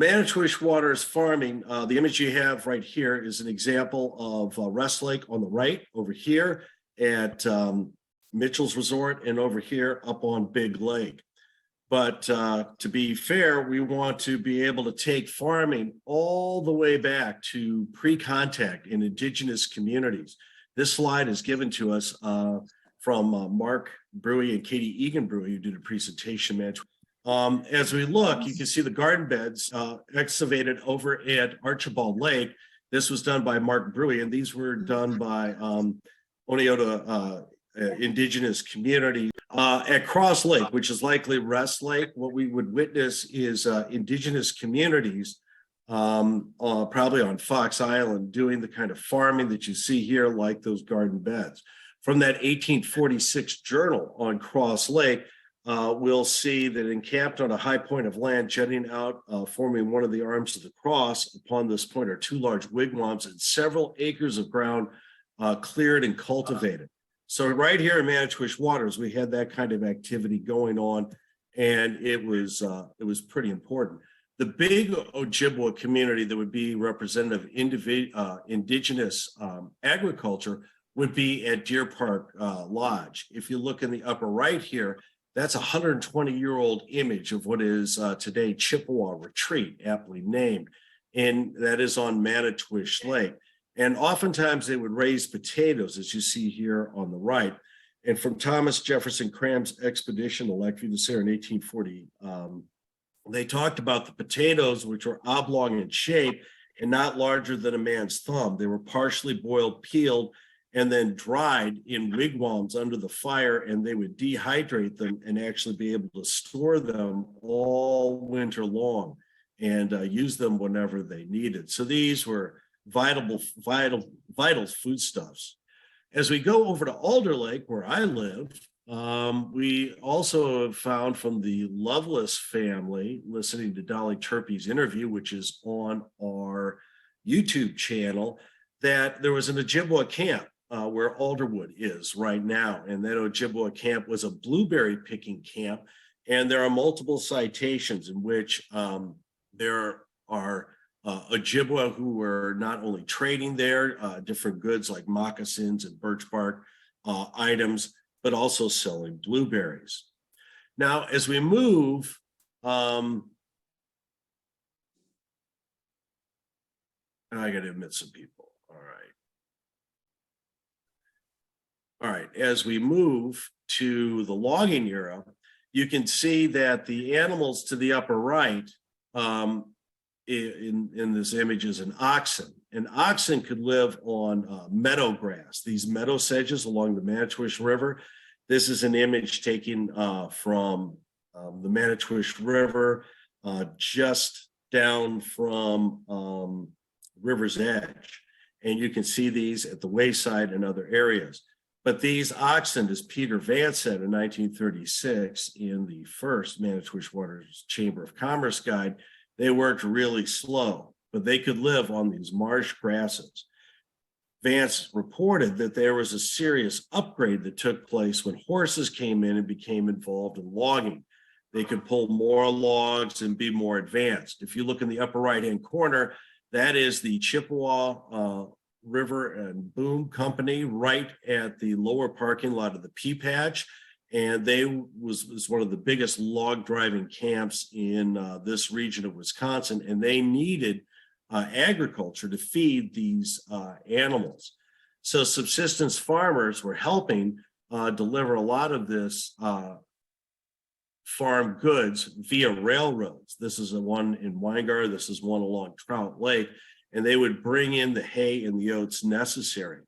Manitowish Waters farming, the image you have right here is an example of Rest Lake on the right over here at Mitchell's Resort, and over here up on Big Lake. But to be fair, we want to be able to take farming all the way back to pre-contact in indigenous communities. This slide is given to us from Mark Brewy and Katie Egan Brewy, who did a presentation. As we look, you can see the garden beds excavated over at Archibald Lake. This was done by Mark Brewy, and these were done by Oneota indigenous community. At Cross Lake, which is likely Rest Lake, what we would witness is indigenous communities, probably on Fox Island, doing the kind of farming that you see here, like those garden beds. From that 1846 journal on Cross Lake, we'll see that encamped on a high point of land jutting out, forming one of the arms of the cross. Upon this point are two large wigwams and several acres of ground cleared and cultivated. So right here in Manitowish Waters, we had that kind of activity going on, and it was pretty important. The big Ojibwe community that would be representative of indigenous agriculture would be at Deer Park Lodge. If you look in the upper right here, that's a 120-year-old image of what is today Chippewa Retreat, aptly named, and that is on Manitowish Lake. And oftentimes they would raise potatoes, as you see here on the right. And from Thomas Jefferson Cram's expedition to Lac Vieux du Cerf in 1840, they talked about the potatoes, which were oblong in shape and not larger than a man's thumb. They were partially boiled, peeled, and then dried in wigwams under the fire, and they would dehydrate them and actually be able to store them all winter long and use them whenever they needed. So these were vital foodstuffs. As we go over to Alder Lake, where I live, we also have found from the Lovelace family, listening to Dolly Turpey's interview, which is on our YouTube channel, that there was an Ojibwe camp where Alderwood is right now. And that Ojibwe camp was a blueberry picking camp. And there are multiple citations in which there are Ojibwe who were not only trading there, different goods like moccasins and birch bark items, but also selling blueberries. Now, as we move, I got to admit some people. All right, as we move to the logging era, you can see that the animals to the upper right in this image is an oxen. And oxen could live on meadow grass, these meadow sedges along the Manitowish River. This is an image taken from the Manitowish River, just down from River's Edge. And you can see these at the wayside and other areas. But these oxen, as Peter Vance said in 1936 in the first Manitowish Waters Chamber of Commerce guide, they worked really slow, but they could live on these marsh grasses. Vance reported that there was a serious upgrade that took place when horses came in and became involved in logging. They could pull more logs and be more advanced. If you look in the upper right-hand corner, that is the Chippewa River and Boom Company right at the lower parking lot of the Pea Patch. And they was one of the biggest log driving camps in this region of Wisconsin, and they needed agriculture to feed these animals. So subsistence farmers were helping deliver a lot of this farm goods via railroads. This is the one in Weingar, this is one along Trout Lake, and they would bring in the hay and the oats necessary.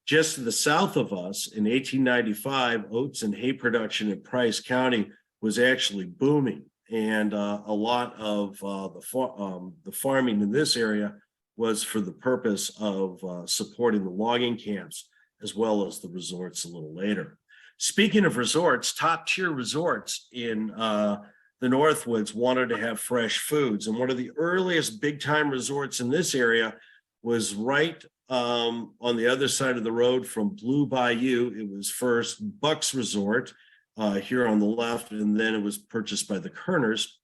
Just to the south of us, in 1895, oats and hay production in Price County was actually booming. And a lot of the farming in this area was for the purpose of supporting the logging camps, as well as the resorts a little later. Speaking of resorts, top tier resorts in the Northwoods wanted to have fresh foods. And one of the earliest big time resorts in this area was right on the other side of the road from Blue Bayou. It was first Buck's Resort here on the left, and then it was purchased by the Kerners.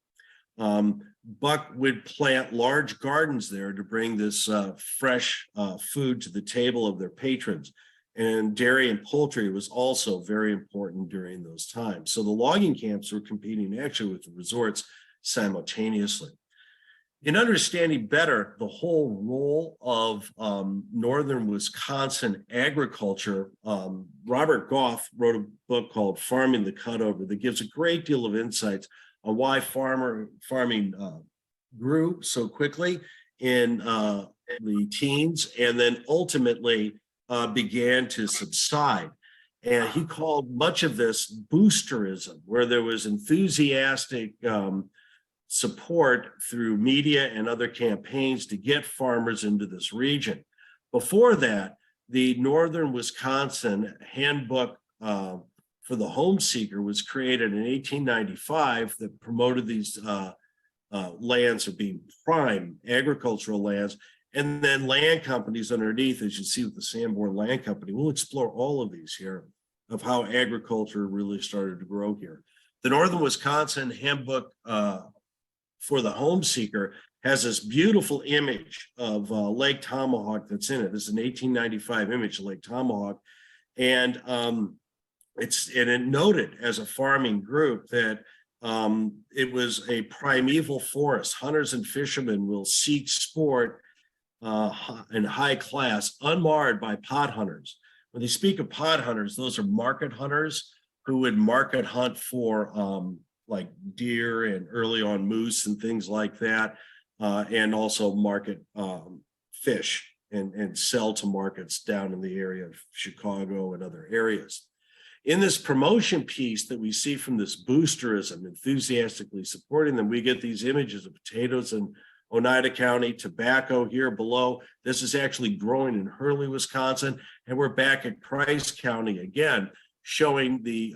Buck would plant large gardens there to bring this fresh food to the table of their patrons. And dairy and poultry was also very important during those times. So the logging camps were competing actually with the resorts simultaneously. In understanding better the whole role of northern Wisconsin agriculture, Robert Goff wrote a book called Farming the Cutover that gives a great deal of insights on why farming grew so quickly in the teens and then ultimately began to subside. And he called much of this boosterism, where there was enthusiastic support through media and other campaigns to get farmers into this region. Before that, the Northern Wisconsin Handbook for the Home Seeker was created in 1895 that promoted these lands as being prime agricultural lands. And then land companies underneath, as you see with the Sanborn Land Company. We'll explore all of these here of how agriculture really started to grow here. The Northern Wisconsin Handbook for the Home Seeker has this beautiful image of Lake Tomahawk that's in it. This is an 1895 image of Lake Tomahawk. And it noted as a farming group that it was a primeval forest. Hunters and fishermen will seek sport in high class, unmarred by pot hunters. When they speak of pot hunters, those are market hunters who would market hunt for like deer and early on moose and things like that, and also market fish and sell to markets down in the area of Chicago and other areas. In this promotion piece that we see from this boosterism, enthusiastically supporting them, we get these images of potatoes in Oneida County, tobacco here below. This is actually growing in Hurley, Wisconsin, and we're back at Price County again, showing the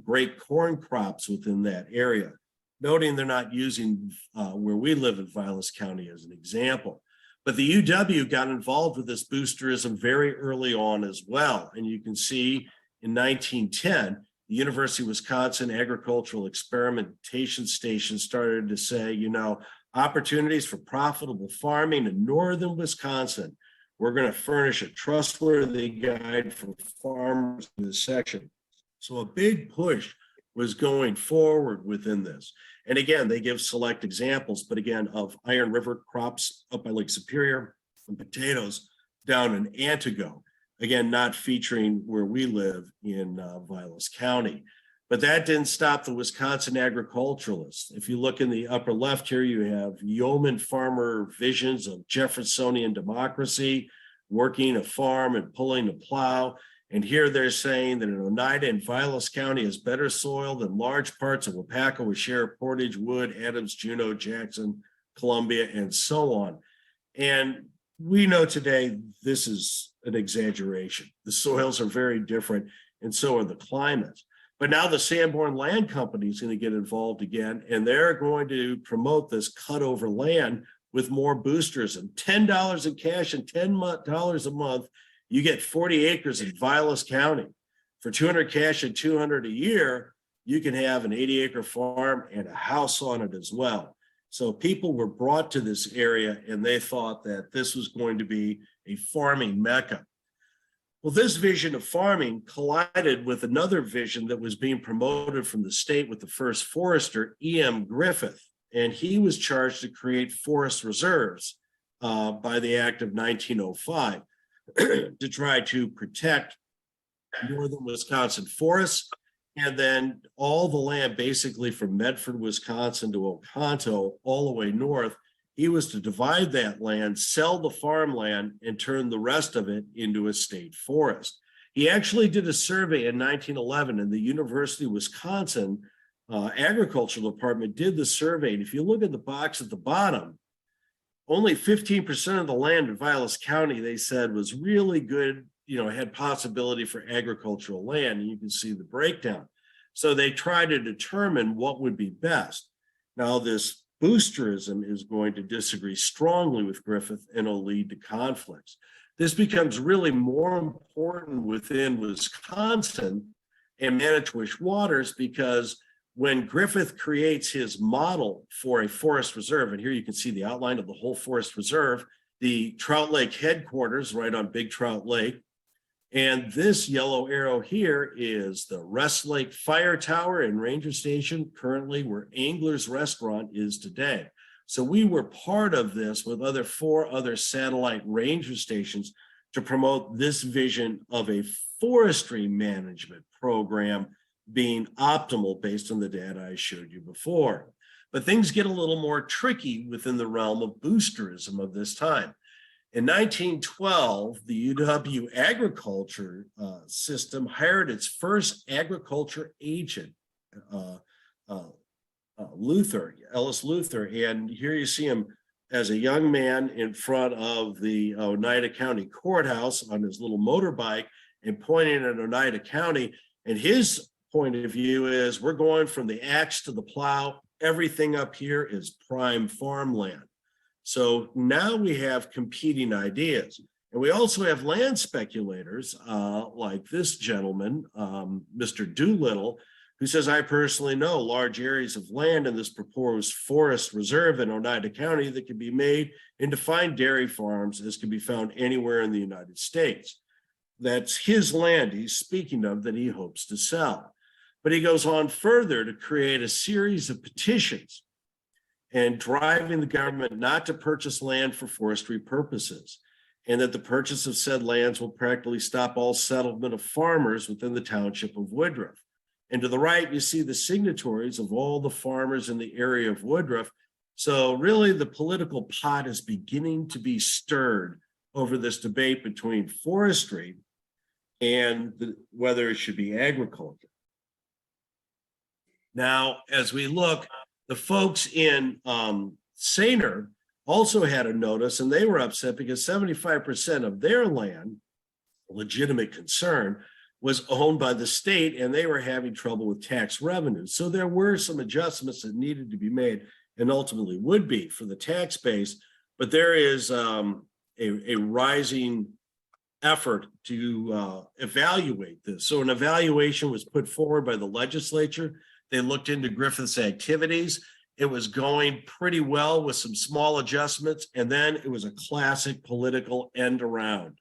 great corn crops within that area. Noting they're not using where we live in Vilas County as an example. But the UW got involved with this boosterism very early on as well. And you can see in 1910, the University of Wisconsin Agricultural Experimentation Station started to say, you know, opportunities for profitable farming in northern Wisconsin. We're going to furnish a trustworthy guide for farmers in this section. So a big push was going forward within this. And again, they give select examples, but again, of Iron River crops up by Lake Superior and potatoes down in Antigo. Again, not featuring where we live in Vilas County. But that didn't stop the Wisconsin agriculturalists. If you look in the upper left here, you have yeoman farmer visions of Jeffersonian democracy, working a farm and pulling a plow. And here they're saying that in Oneida and Vilas County is better soil than large parts of Wapaka, Washare, Portage, Wood, Adams, Juneau, Jackson, Columbia, and so on. And we know today this is an exaggeration. The soils are very different, and so are the climates. But now the Sanborn Land Company is going to get involved again, and they're going to promote this cutover land with more boosters and $10 in cash and $10 a month. You get 40 acres in Vilas County. For $200 cash and $200 a year, you can have an 80-acre farm and a house on it as well. So people were brought to this area and they thought that this was going to be a farming mecca. Well, this vision of farming collided with another vision that was being promoted from the state with the first forester, E.M. Griffith, and he was charged to create forest reserves by the Act of 1905 to try to protect northern Wisconsin forests, and then all the land basically from Medford, Wisconsin to Oconto, all the way north. He was to divide that land, sell the farmland, and turn the rest of it into a state forest. He actually did a survey in 1911, and the University of Wisconsin Agricultural Department did the survey. And if you look at the box at the bottom, only 15% of the land in Vilas County, they said, was really good, had possibility for agricultural land. And you can see the breakdown. So they tried to determine what would be best. Now, this boosterism is going to disagree strongly with Griffith and will lead to conflicts. This becomes really more important within Wisconsin and Manitowish Waters because when Griffith creates his model for a forest reserve, and here you can see the outline of the whole forest reserve, the Trout Lake headquarters right on Big Trout Lake. And this yellow arrow here is the Rest Lake Fire Tower and Ranger Station, currently where Angler's Restaurant is today. So we were part of this with 4 other satellite ranger stations to promote this vision of a forestry management program being optimal based on the data I showed you before. But things get a little more tricky within the realm of boosterism of this time. In 1912, the UW agriculture system hired its first agriculture agent, Ellis Luther. And here you see him as a young man in front of the Oneida County Courthouse on his little motorbike and pointing at Oneida County. And his point of view is, we're going from the axe to the plow. Everything up here is prime farmland. So now we have competing ideas. And we also have land speculators like this gentleman, Mr. Doolittle, who says, I personally know large areas of land in this proposed forest reserve in Oneida County that can be made into fine dairy farms as can be found anywhere in the United States. That's his land he's speaking of that he hopes to sell. But he goes on further to create a series of petitions and driving the government not to purchase land for forestry purposes, and that the purchase of said lands will practically stop all settlement of farmers within the township of Woodruff. And to the right, you see the signatories of all the farmers in the area of Woodruff. So really the political pot is beginning to be stirred over this debate between forestry and whether it should be agriculture. Now, as we look, the folks in Sainer also had a notice, and they were upset because 75% of their land, legitimate concern, was owned by the state, and they were having trouble with tax revenue. So there were some adjustments that needed to be made, and ultimately would be for the tax base. But there is a rising effort to evaluate this. So an evaluation was put forward by the legislature. They looked into Griffith's activities. It was going pretty well with some small adjustments, and then it was a classic political end around.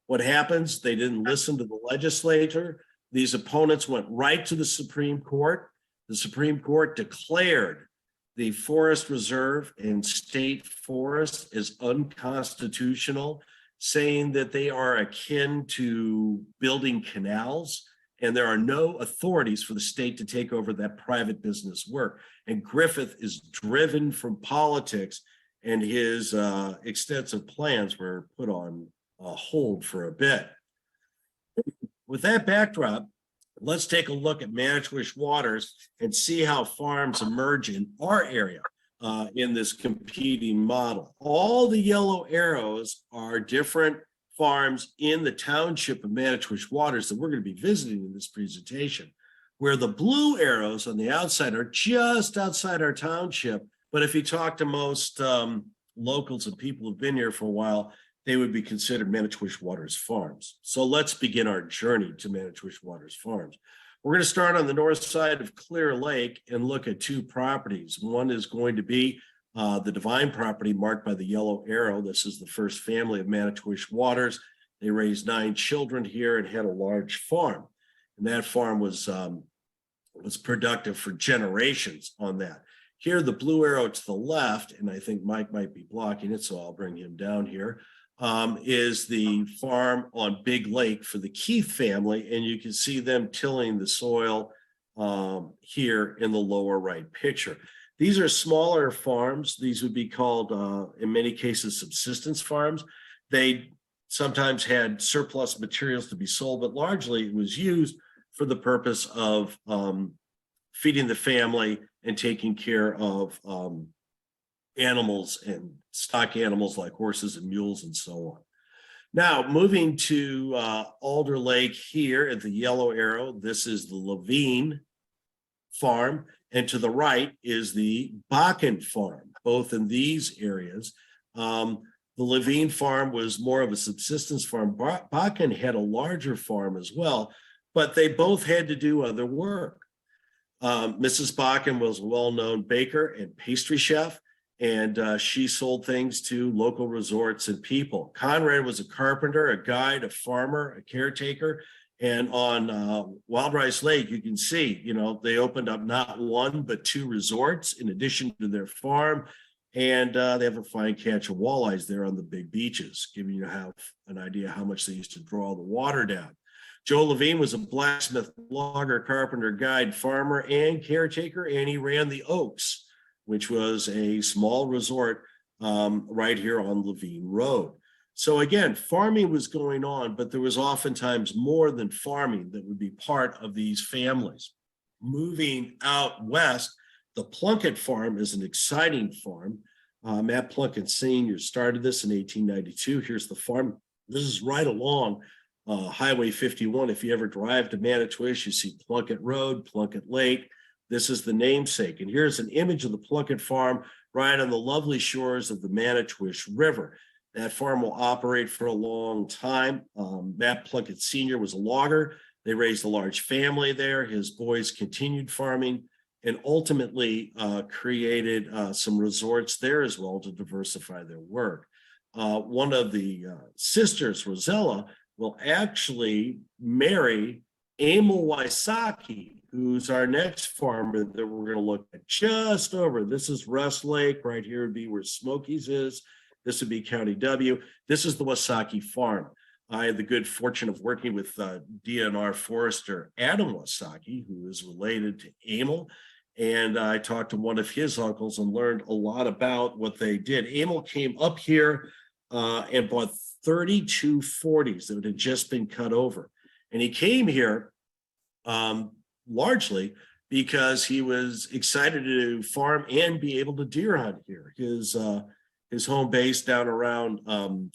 What happens? They didn't listen to the legislature. These opponents went right to the Supreme Court. The Supreme Court declared the forest reserve and state forest as unconstitutional, saying that they are akin to building canals, and there are no authorities for the state to take over that private business work. And Griffith is driven from politics, and his extensive plans were put on hold for a bit. With that backdrop, let's take a look at Manitowish Waters and see how farms emerge in our area in this competing model. All the yellow arrows are different farms in the township of Manitowish Waters that we're going to be visiting in this presentation, where the blue arrows on the outside are just outside our township. But if you talk to most locals and people who've been here for a while, they would be considered Manitowish Waters farms. So let's begin our journey to Manitowish Waters farms. We're going to start on the north side of Clear Lake and look at 2 properties. One is going to be the Divine property marked by the yellow arrow. This is the first family of Manitowish Waters. They raised 9 children here and had a large farm. And that farm was productive for generations on that. Here, the blue arrow to the left, and I think Mike might be blocking it, so I'll bring him down here, is the farm on Big Lake for the Keith family. And you can see them tilling the soil here in the lower right picture. These are smaller farms. These would be called, in many cases, subsistence farms. They sometimes had surplus materials to be sold, but largely it was used for the purpose of feeding the family and taking care of animals and stock animals like horses and mules and so on. Now, moving to Alder Lake here at the yellow arrow, this is the Levine farm, and to the right is the Bokern farm, both in these areas. The Levine farm was more of a subsistence farm. Bokern had a larger farm as well, but they both had to do other work. Mrs. Bokern was a well-known baker and pastry chef, and she sold things to local resorts and people. Conrad was a carpenter, a guide, a farmer, a caretaker. And on Wild Rice Lake, you can see, they opened up not one, but 2 resorts in addition to their farm. And they have a fine catch of walleyes there on the big beaches, giving you an idea how much they used to draw the water down. Joe Levine was a blacksmith, logger, carpenter, guide, farmer, and caretaker, and he ran the Oaks, which was a small resort right here on Levine Road. So again, farming was going on, but there was oftentimes more than farming that would be part of these families. Moving out west, the Plunkett farm is an exciting farm. Matt Plunkett Sr. started this in 1892. Here's the farm. This is right along Highway 51. If you ever drive to Manitowish, you see Plunkett Road, Plunkett Lake. This is the namesake. And here's an image of the Plunkett farm right on the lovely shores of the Manitowish River. That farm will operate for a long time. Matt Plunkett Sr. was a logger. They raised a large family there. His boys continued farming and ultimately created some resorts there as well to diversify their work. One of the sisters, Rosella, will actually marry Emil Wysocki, who's our next farmer that we're going to look at just over. This is Rest Lake. Right here would be where Smokies is. This would be County W. This is the Wysocki farm. I had the good fortune of working with DNR forester Adam Wysocki, who is related to Emil. And I talked to one of his uncles and learned a lot about what they did. Emil came up here and bought 32 40s that had just been cut over. And he came here largely because he was excited to farm and be able to deer hunt here. His home base down around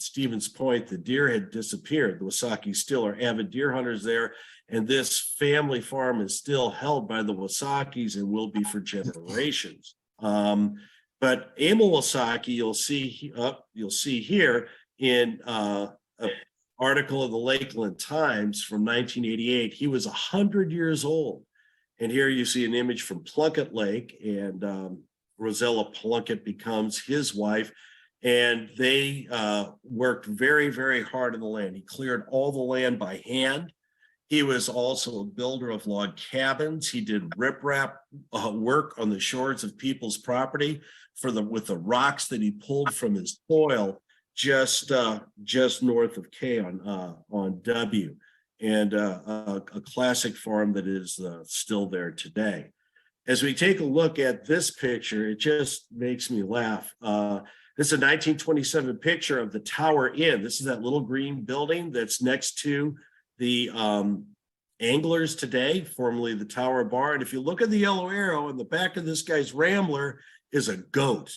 Stevens Point, the deer had disappeared. The Wysocki still are avid deer hunters there. And this family farm is still held by the Wysockis and will be for generations. But Emil Wysocki, you'll see here in an article of the Lakeland Times from 1988, he was 100 years old. And here you see an image from Plunkett Lake, and Rosella Plunkett becomes his wife. And they worked very, very hard on the land. He cleared all the land by hand. He was also a builder of log cabins. He did riprap work on the shores of people's property with the rocks that he pulled from his soil just north of K on W, and a classic farm that is still there today. As we take a look at this picture, it just makes me laugh. This is a 1927 picture of the Tower Inn. This is that little green building that's next to the Anglers today, formerly the Tower Bar. And if you look at the yellow arrow in the back of this guy's Rambler is a goat.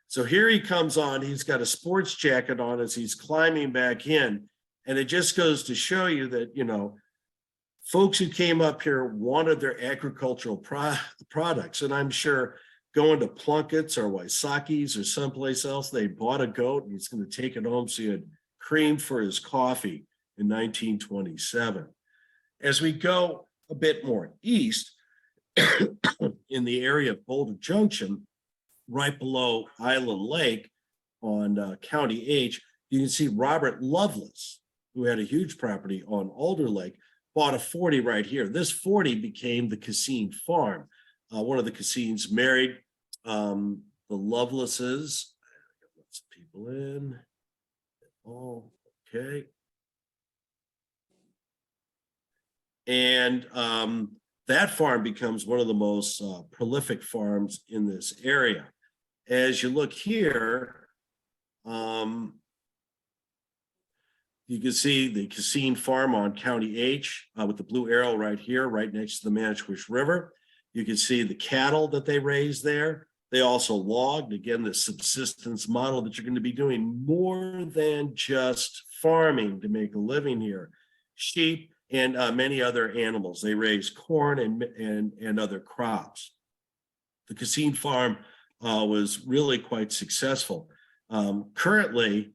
So here he comes on, he's got a sports jacket on as he's climbing back in. And it just goes to show you that, folks who came up here wanted their agricultural products. And I'm sure going to Plunkett's or Wysocki's or someplace else, they bought a goat and he's going to take it home so he had cream for his coffee in 1927. As we go a bit more east, in the area of Boulder Junction, right below Island Lake on County H, you can see Robert Lovelace, who had a huge property on Alder Lake, bought a 40 right here. This 40 became the Cassine farm. One of the Cassines married the Lovelaces. Let some people in. Oh, okay. And that farm becomes one of the most prolific farms in this area. As you look here, you can see the Cassine farm on County H with the blue arrow right here, right next to the Manitowish River. You can see the cattle that they raised there. They also logged, again, the subsistence model that you're going to be doing more than just farming to make a living here. Sheep and many other animals. They raise corn and other crops. The Cassine farm was really quite successful. Currently,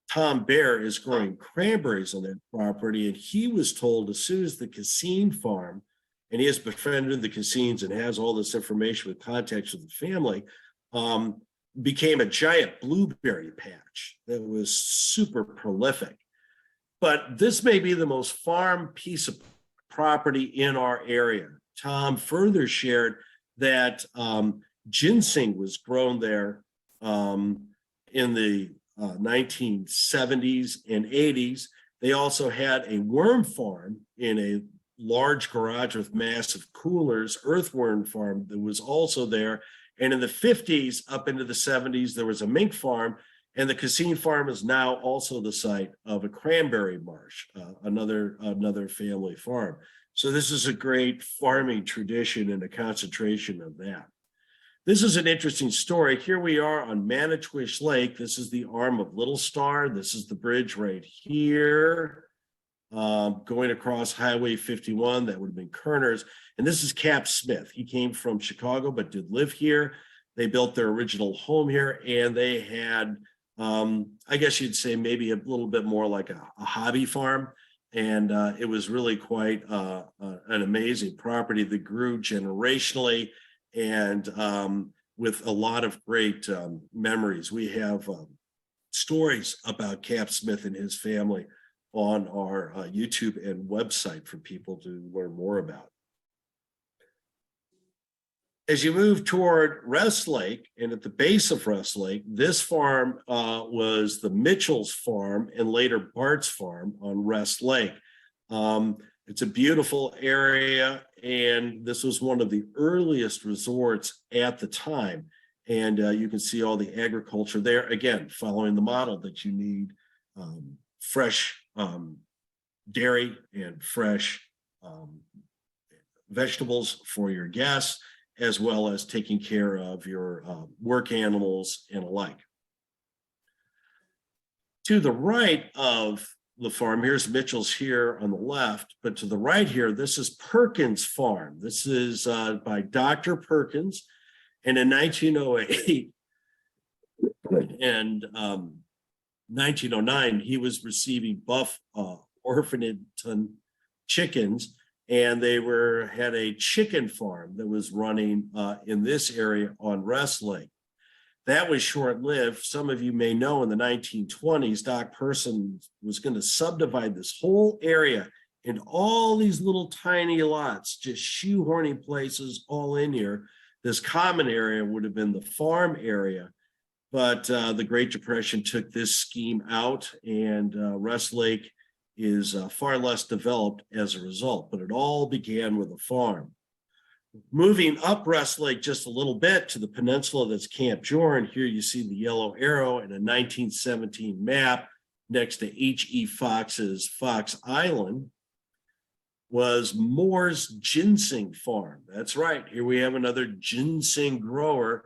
Tom Bear is growing cranberries on that property, and he was told as soon as the Cassine farm and he has befriended the Cassines and has all this information with contacts with the family, became a giant blueberry patch that was super prolific. But this may be the most farmed piece of property in our area. Tom further shared that ginseng was grown there in the 1970s and 80s. They also had a worm farm in a large garage with massive coolers, earthworm farm that was also there. And in the 50s up into the 70s, there was a mink farm, and the Cassine farm is now also the site of a cranberry marsh, another family farm. So this is a great farming tradition and a concentration of that. This is an interesting story. Here we are on Manitowish Lake. This is the arm of Little Star. This is the bridge right here, going across Highway 51. That would have been Kerner's. And this is Cap Smith. He came from Chicago, but did live here. They built their original home here, and they had, I guess you'd say maybe a little bit more like a hobby farm. And it was really quite an amazing property that grew generationally, and with a lot of great memories. We have stories about Cap Smith and his family on our YouTube and website for people to learn more about. As you move toward Rest Lake, and at the base of Rest Lake, this farm was the Mitchell's farm and later Bart's farm on Rest Lake. It's a beautiful area, and this was one of the earliest resorts at the time. And you can see all the agriculture there, again, following the model that you need fresh dairy and fresh vegetables for your guests, as well as taking care of your work animals and alike. To the right of the farm, here's Mitchell's here on the left, but to the right here, this is Perkins Farm. This is by Dr. Perkins, and in 1908 and 1909, he was receiving buff Orpington chickens, and they had a chicken farm that was running in this area on Rest Lake. That was short-lived. Some of you may know in the 1920s, Doc Person was going to subdivide this whole area into all these little tiny lots, just shoehorning places all in here. This common area would have been the farm area, but the Great Depression took this scheme out, and Rest Lake is far less developed as a result, but it all began with a farm. Moving up Rest Lake just a little bit to the peninsula, that's Camp Jordan. Here you see the yellow arrow in a 1917 map next to H.E. Fox's Fox Island, was Moore's Ginseng Farm. That's right. Here we have another ginseng grower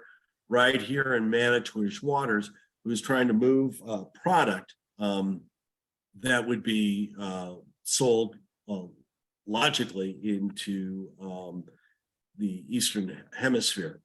right here in Manitowish Waters, who's trying to move product that would be sold logically into the Eastern Hemisphere.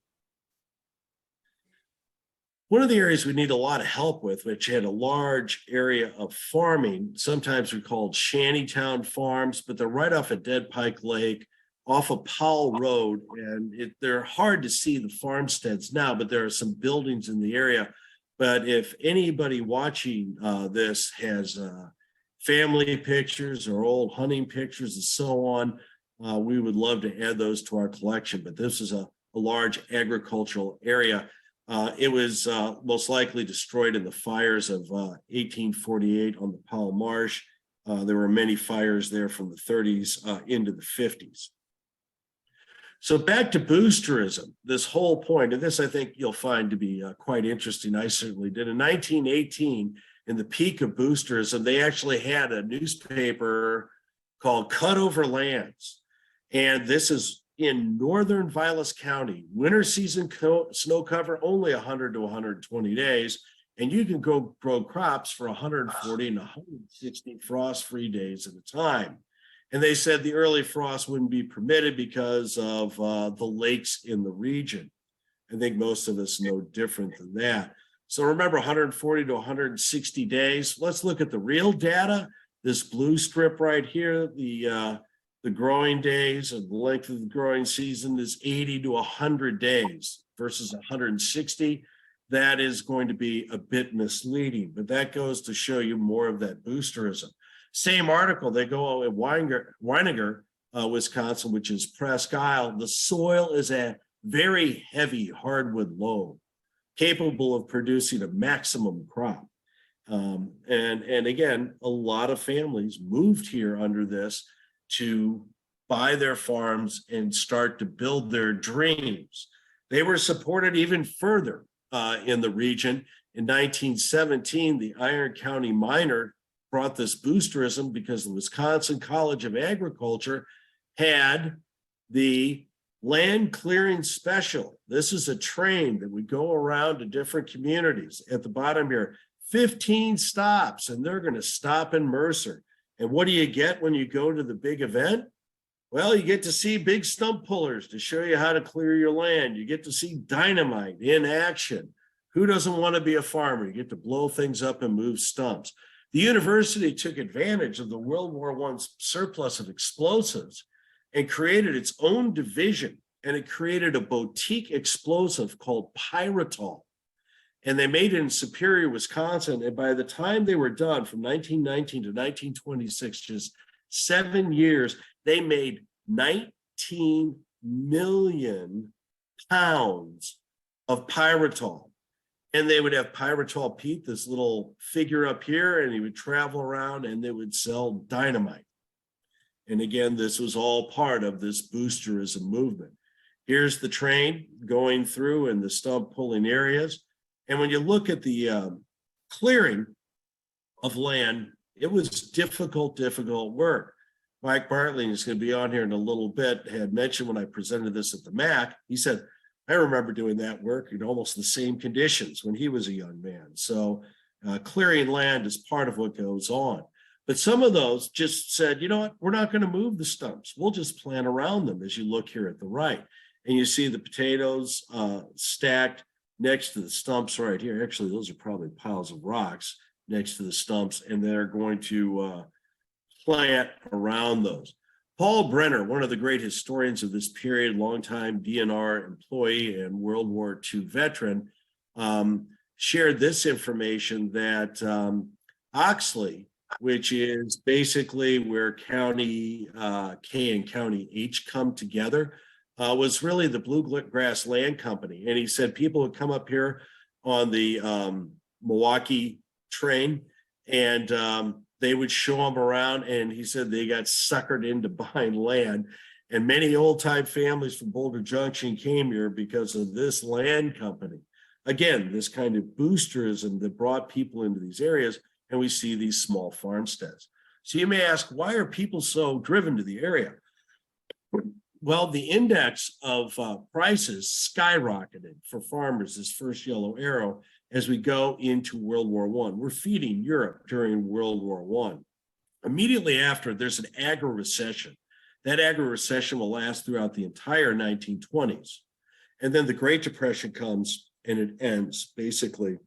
One of the areas we need a lot of help with, which had a large area of farming, sometimes we called shantytown farms, but they're right off of Dead Pike Lake, off of Powell Road, and they're hard to see the farmsteads now, but there are some buildings in the area. But if anybody watching this has family pictures or old hunting pictures and so on, we would love to add those to our collection. But this is a large agricultural area. It was most likely destroyed in the fires of 1848 on the Powell Marsh. There were many fires there from the 30s into the 50s. So back to boosterism, this whole point, and this I think you'll find to be quite interesting. I certainly did. In 1918, in the peak of boosterism, they actually had a newspaper called Cut Over Lands. And this is in northern Vilas County. Winter season snow cover only 100 to 120 days, and you can go grow crops for 140 and 160 frost-free days at a time. And they said the early frost wouldn't be permitted because of the lakes in the region. I think most of us know different than that. So remember, 140 to 160 days. Let's look at the real data. This blue strip right here, the the growing days and the length of the growing season is 80 to 100 days versus 160. That is going to be a bit misleading, but that goes to show you more of that boosterism. Same article, they go at Weininger, Wisconsin, which is Presque Isle. The soil is a very heavy hardwood loam, capable of producing a maximum crop. And again, a lot of families moved here under this to buy their farms and start to build their dreams. They were supported even further in the region. In 1917, the Iron County Miner brought this boosterism because the Wisconsin College of Agriculture had the land clearing special. This is a train that would go around to different communities. At the bottom here, 15 stops, and they're going to stop in Mercer. And what do you get when you go to the big event? Well, you get to see big stump pullers to show you how to clear your land. You get to see dynamite in action. Who doesn't want to be a farmer? You get to blow things up and move stumps. The university took advantage of the World War I surplus of explosives and created its own division, and it created a boutique explosive called Pyritol. And they made it in Superior, Wisconsin. And by the time they were done, from 1919 to 1926, just 7 years, they made 19 million pounds of Pyritol. And they would have Pyritol Pete, this little figure up here, and he would travel around and they would sell dynamite. And again, this was all part of this boosterism movement. Here's the train going through in the stump pulling areas. And when you look at the clearing of land, it was difficult work. Mike Bartling is going to be on here in a little bit, had mentioned when I presented this at the MAC, he said, I remember doing that work in almost the same conditions when he was a young man. So clearing land is part of what goes on. But some of those just said, you know what, we're not going to move the stumps. We'll just plant around them, as you look here at the right. And you see the potatoes stacked next to the stumps right here. Actually, those are probably piles of rocks next to the stumps, and they're going to plant around those. Paul Brenner, one of the great historians of this period, longtime DNR employee and World War II veteran, shared this information that Oxley, which is basically where County K and County H come together, was really the Bluegrass Land Company. And he said people would come up here on the Milwaukee train and they would show them around. And he said they got suckered into buying land. And many old-time families from Boulder Junction came here because of this land company. Again, this kind of boosterism that brought people into these areas, and we see these small farmsteads. So you may ask, why are people so driven to the area? Well, the index of prices skyrocketed for farmers, this first yellow arrow, as we go into World War I. We're feeding Europe during World War I. Immediately after, there's an agro-recession. That agro-recession will last throughout the entire 1920s. And then the Great Depression comes and it ends basically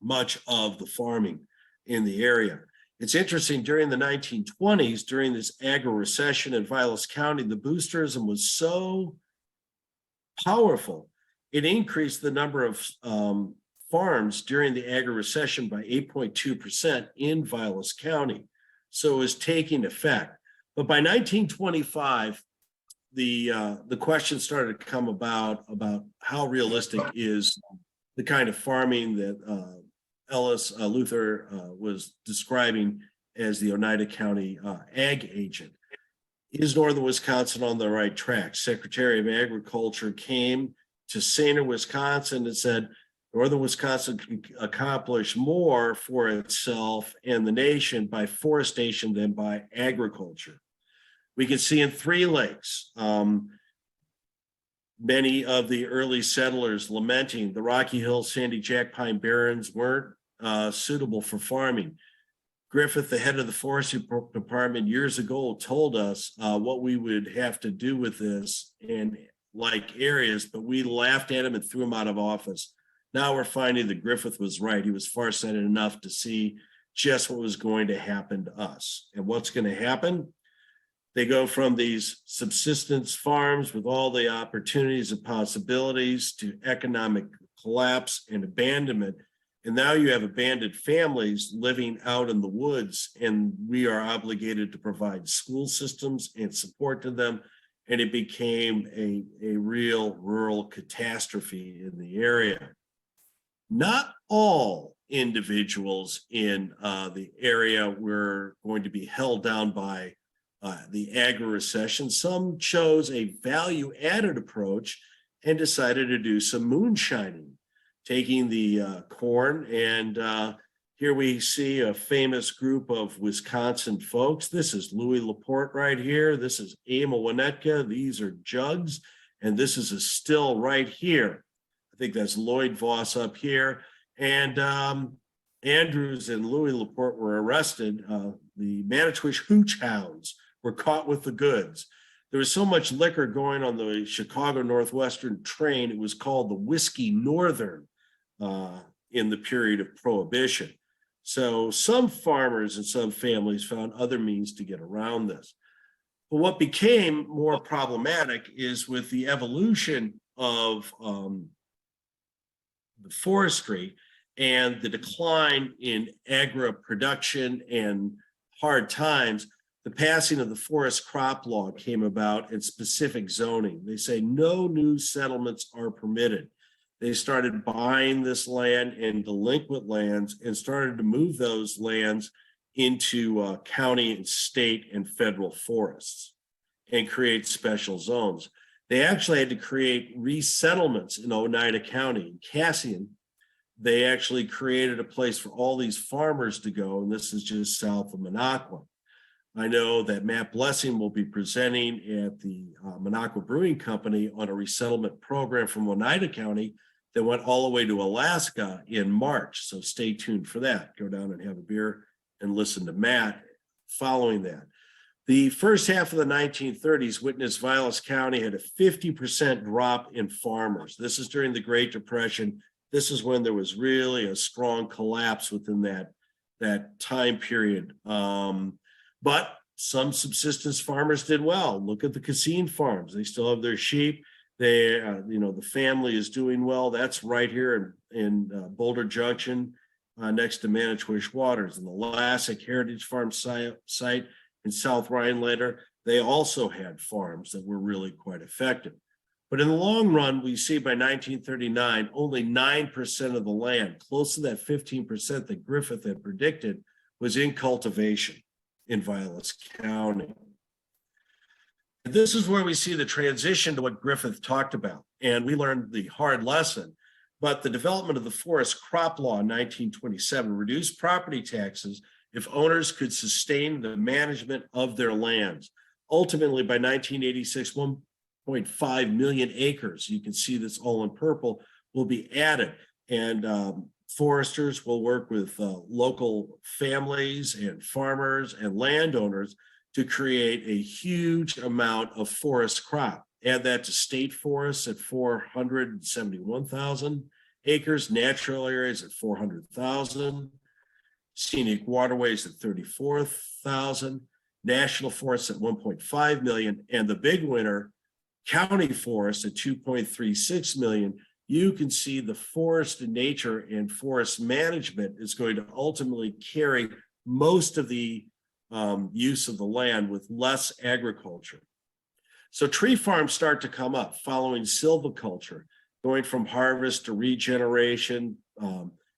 much of the farming in the area. It's interesting, during the 1920s, during this agro-recession in Vilas County, the boosterism was so powerful, it increased the number of farms during the agro-recession by 8.2% in Vilas County. So it was taking effect. But by 1925, the question started to come about how realistic is the kind of farming that Ellis Luther was describing as the Oneida County ag agent. Is northern Wisconsin on the right track? Secretary of Agriculture came to Sainer, Wisconsin and said, northern Wisconsin can accomplish more for itself and the nation by forestation than by agriculture. We can see in Three Lakes, many of the early settlers lamenting the Rocky Hill, Sandy Jack Pine Barrens weren't suitable for farming. Griffith, the head of the forestry department years ago, told us what we would have to do with this in like areas, but we laughed at him and threw him out of office. Now we're finding that Griffith was right. He was farsighted enough to see just what was going to happen to us. And what's going to happen? They go from these subsistence farms with all the opportunities and possibilities to economic collapse and abandonment. And now you have abandoned families living out in the woods, and we are obligated to provide school systems and support to them. And it became a real rural catastrophe in the area. Not all individuals in the area were going to be held down by the agri-recession. Some chose a value-added approach and decided to do some moonshining, taking the corn. And here we see a famous group of Wisconsin folks. This is Louis Laporte right here. This is Emil Winnetka. These are jugs. And this is a still right here. I think that's Lloyd Voss up here. And Andrews and Louis Laporte were arrested. The Manitowish hooch hounds were caught with the goods. There was so much liquor going on the Chicago Northwestern train, it was called the Whiskey Northern in the period of Prohibition. So some farmers and some families found other means to get around this. But what became more problematic is with the evolution of the forestry and the decline in agri-production and hard times, the passing of the forest crop law came about and specific zoning. They say no new settlements are permitted. They started buying this land and delinquent lands and started to move those lands into county and state and federal forests and create special zones. They actually had to create resettlements in Oneida County. In Cassian, they actually created a place for all these farmers to go, and this is just south of Minocqua. I know that Matt Blessing will be presenting at the Minocqua Brewing Company on a resettlement program from Oneida County that went all the way to Alaska in March. So stay tuned for that. Go down and have a beer and listen to Matt following that. The first half of the 1930s witnessed Vilas County had a 50% drop in farmers. This is during the Great Depression. This is when there was really a strong collapse within that time period. But some subsistence farmers did well. Look at the Cassine farms. They still have their sheep. They, the family is doing well. That's right here in Boulder Junction, next to Manitowish Waters. And the Lassick Heritage Farm site in South Rhinelander, they also had farms that were really quite effective. But in the long run, we see by 1939, only 9% of the land, close to that 15% that Griffith had predicted, was in cultivation in Vilas County. And this is where we see the transition to what Griffith talked about. And we learned the hard lesson, but the development of the forest crop law in 1927 reduced property taxes if owners could sustain the management of their lands. Ultimately, by 1986, 1.5 million acres, you can see this all in purple, will be added. And foresters will work with local families and farmers and landowners to create a huge amount of forest crop. Add that to state forests at 471,000 acres, natural areas at 400,000, scenic waterways at 34,000, national forests at 1.5 million, and the big winner, county forests at 2.36 million. You can see the forest in nature and forest management is going to ultimately carry most of the use of the land with less agriculture. So tree farms start to come up following silviculture, going from harvest to regeneration,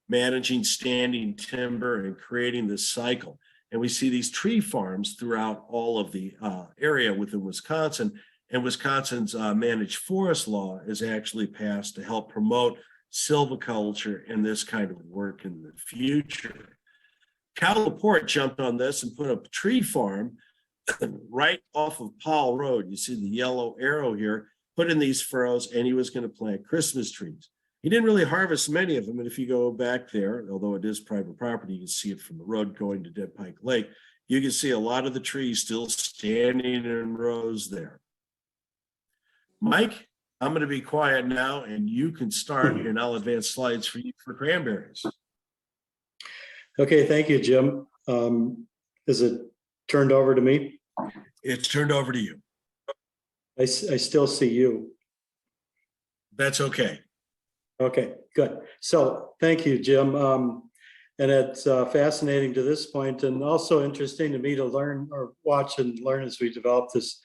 managing standing timber and creating this cycle. And we see these tree farms throughout all of the area within Wisconsin. And Wisconsin's managed forest law is actually passed to help promote silviculture and this kind of work in the future. Cal Laporte jumped on this and put up a tree farm right off of Powell Road. You see the yellow arrow here, put in these furrows, and he was going to plant Christmas trees. He didn't really harvest many of them. And if you go back there, although it is private property, you can see it from the road going to Dead Pike Lake. You can see a lot of the trees still standing in rows there. Mike, I'm going to be quiet now, and you can start, and I'll advance slides for you for cranberries. Okay, thank you, Jim. Is it turned over to me? It's turned over to you. I still see you. That's okay. Okay, good. So thank you, Jim. And it's fascinating to this point, and also interesting to me to learn or watch and learn as we develop this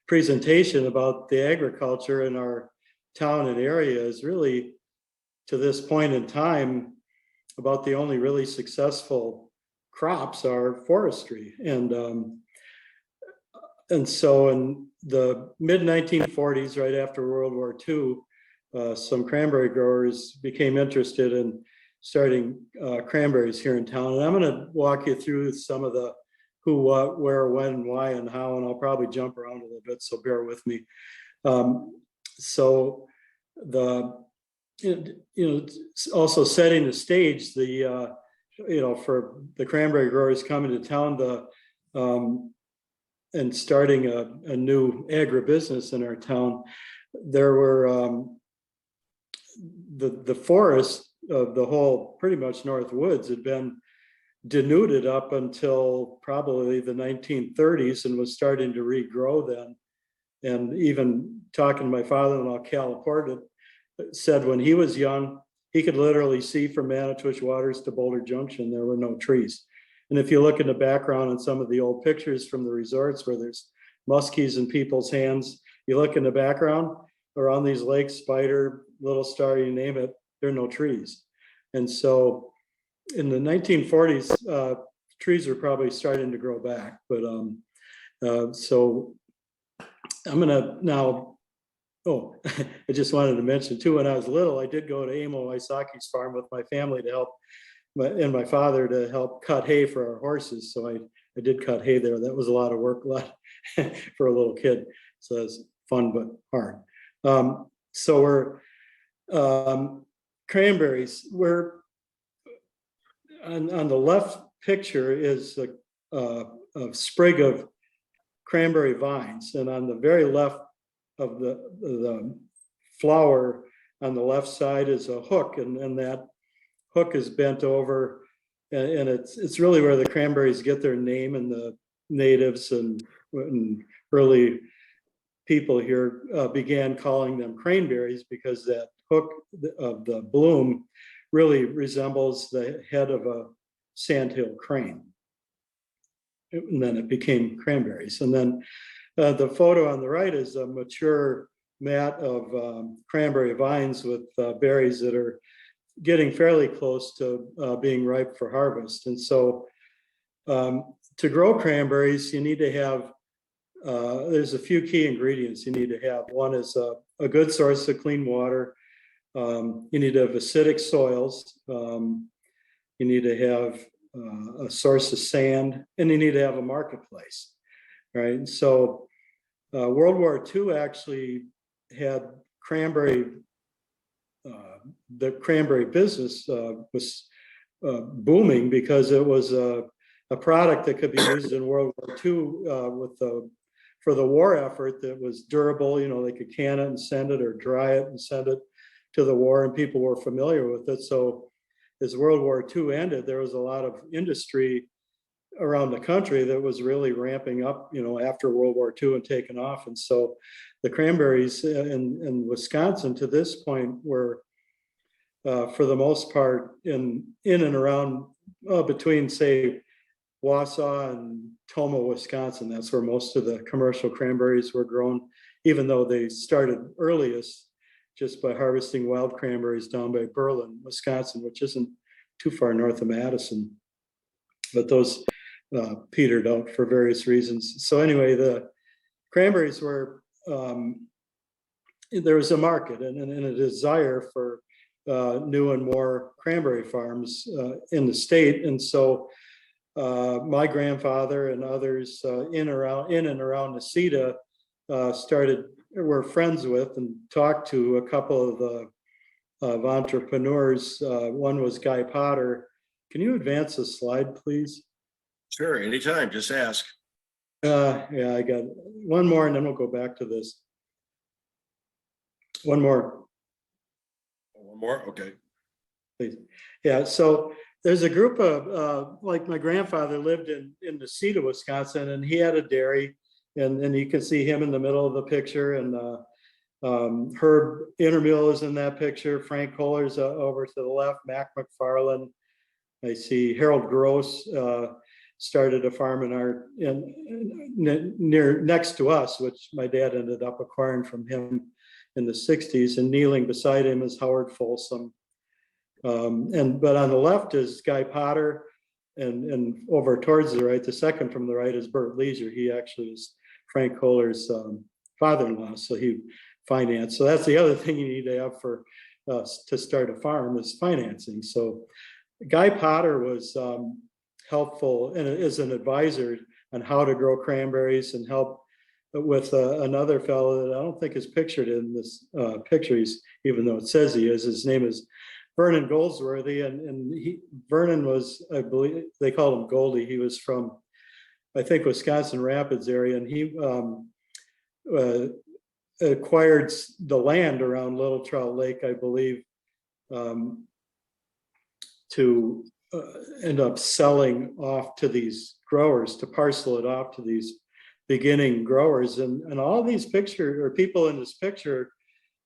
presentation about the agriculture in our town and area is really, to this point in time, about the only really successful crops are forestry. And so in the mid 1940s, right after World War II, some cranberry growers became interested in starting cranberries here in town. And I'm going to walk you through some of the who, what, where, when, why, and how, and I'll probably jump around a little bit, so bear with me. So also setting the stage, for the cranberry growers coming to town, and starting a new agribusiness in our town, there were the forest of the whole pretty much North Woods had been denuded up until probably the 1930s and was starting to regrow then. And even talking to my father-in-law, Cal Laporte, said when he was young, he could literally see from Manitowish Waters to Boulder Junction, there were no trees. And if you look in the background on some of the old pictures from the resorts where there's muskies in people's hands, you look in the background around these lakes, Spider, Little Star, you name it, there are no trees. And so in the 1940s, trees were probably starting to grow back. But so I'm gonna now, I just wanted to mention too, when I was little, I did go to MWHS farm with my family to help, and my father to help cut hay for our horses. So I did cut hay there. That was a lot of work, for a little kid. So that's fun, but hard. So we're, cranberries, we're, on the left picture is a sprig of cranberry vines. And on the very left of the flower on the left side is a hook, and that hook is bent over, and it's really where the cranberries get their name, and the natives and early people here began calling them cranberries because that hook of the bloom really resembles the head of a sandhill crane. And then it became cranberries. And then the photo on the right is a mature mat of cranberry vines with berries that are getting fairly close to being ripe for harvest. And so to grow cranberries, you need to have, there's a few key ingredients you need to have. One is a good source of clean water. You need to have acidic soils. You need to have a source of sand, and you need to have a marketplace, right? And so World War II actually had cranberry, the cranberry business was booming because it was a product that could be used in World War II for the war effort that was durable. They could can it and send it, or dry it and send it to the war, and people were familiar with it. So as World War II ended, there was a lot of industry around the country that was really ramping up, after World War II and taking off. And so the cranberries in Wisconsin to this point were, for the most part, in and around between, say, Wausau and Tomah, Wisconsin. That's where most of the commercial cranberries were grown, even though they started earliest just by harvesting wild cranberries down by Berlin, Wisconsin, which isn't too far north of Madison. But those petered out for various reasons. So anyway, the cranberries were, there was a market and a desire for new and more cranberry farms in the state. And so my grandfather and others in and around Necedah were friends with and talked to a couple of entrepreneurs. One was Guy Potter. Can you advance the slide, please? Sure, anytime, just ask. Yeah, I got one more and then we'll go back to this. One more. One more, okay. Please. Yeah, so there's a group of, like my grandfather lived in Necedah, Wisconsin, and he had a dairy. and you can see him in the middle of the picture, and Herb Intermill is in that picture. Frank Kohler's over to the left. Mac McFarland. I see Harold Gross started a farm near next to us, which my dad ended up acquiring from him in the 60s. And kneeling beside him is Howard Folsom. But on the left is Guy Potter, and over towards the right, the second from the right is Bert Leisure. He actually is Frank Kohler's father-in-law, so he financed. So that's the other thing you need to have for to start a farm is financing. So Guy Potter was helpful and as an advisor on how to grow cranberries, and help with another fellow that I don't think is pictured in this picture, even though it says he is. His name is Vernon Goldsworthy, and Vernon was, I believe they called him Goldie. He was from, I think, Wisconsin Rapids area, and he acquired the land around Little Trout Lake, I believe, to end up selling off to these growers, to parcel it off to these beginning growers. And all these people in this picture,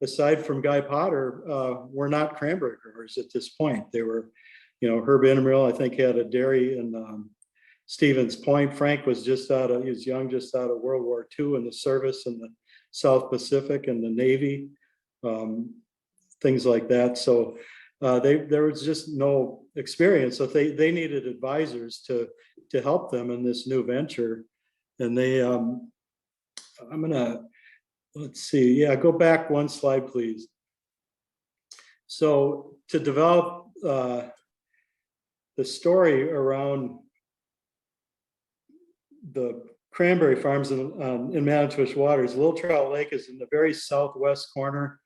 aside from Guy Potter, were not cranberry growers at this point. They were, Herb Intermill, I think, had a dairy in Stevens Point. Frank was he was young, just out of World War II, in the service in the South Pacific and the Navy, things like that. So there was just no experience. So they needed advisors to help them in this new venture. And they, let's see. Yeah, go back one slide, please. So to develop the story around the cranberry farms in Manitowish Waters, Little Trout Lake is in the very southwest corner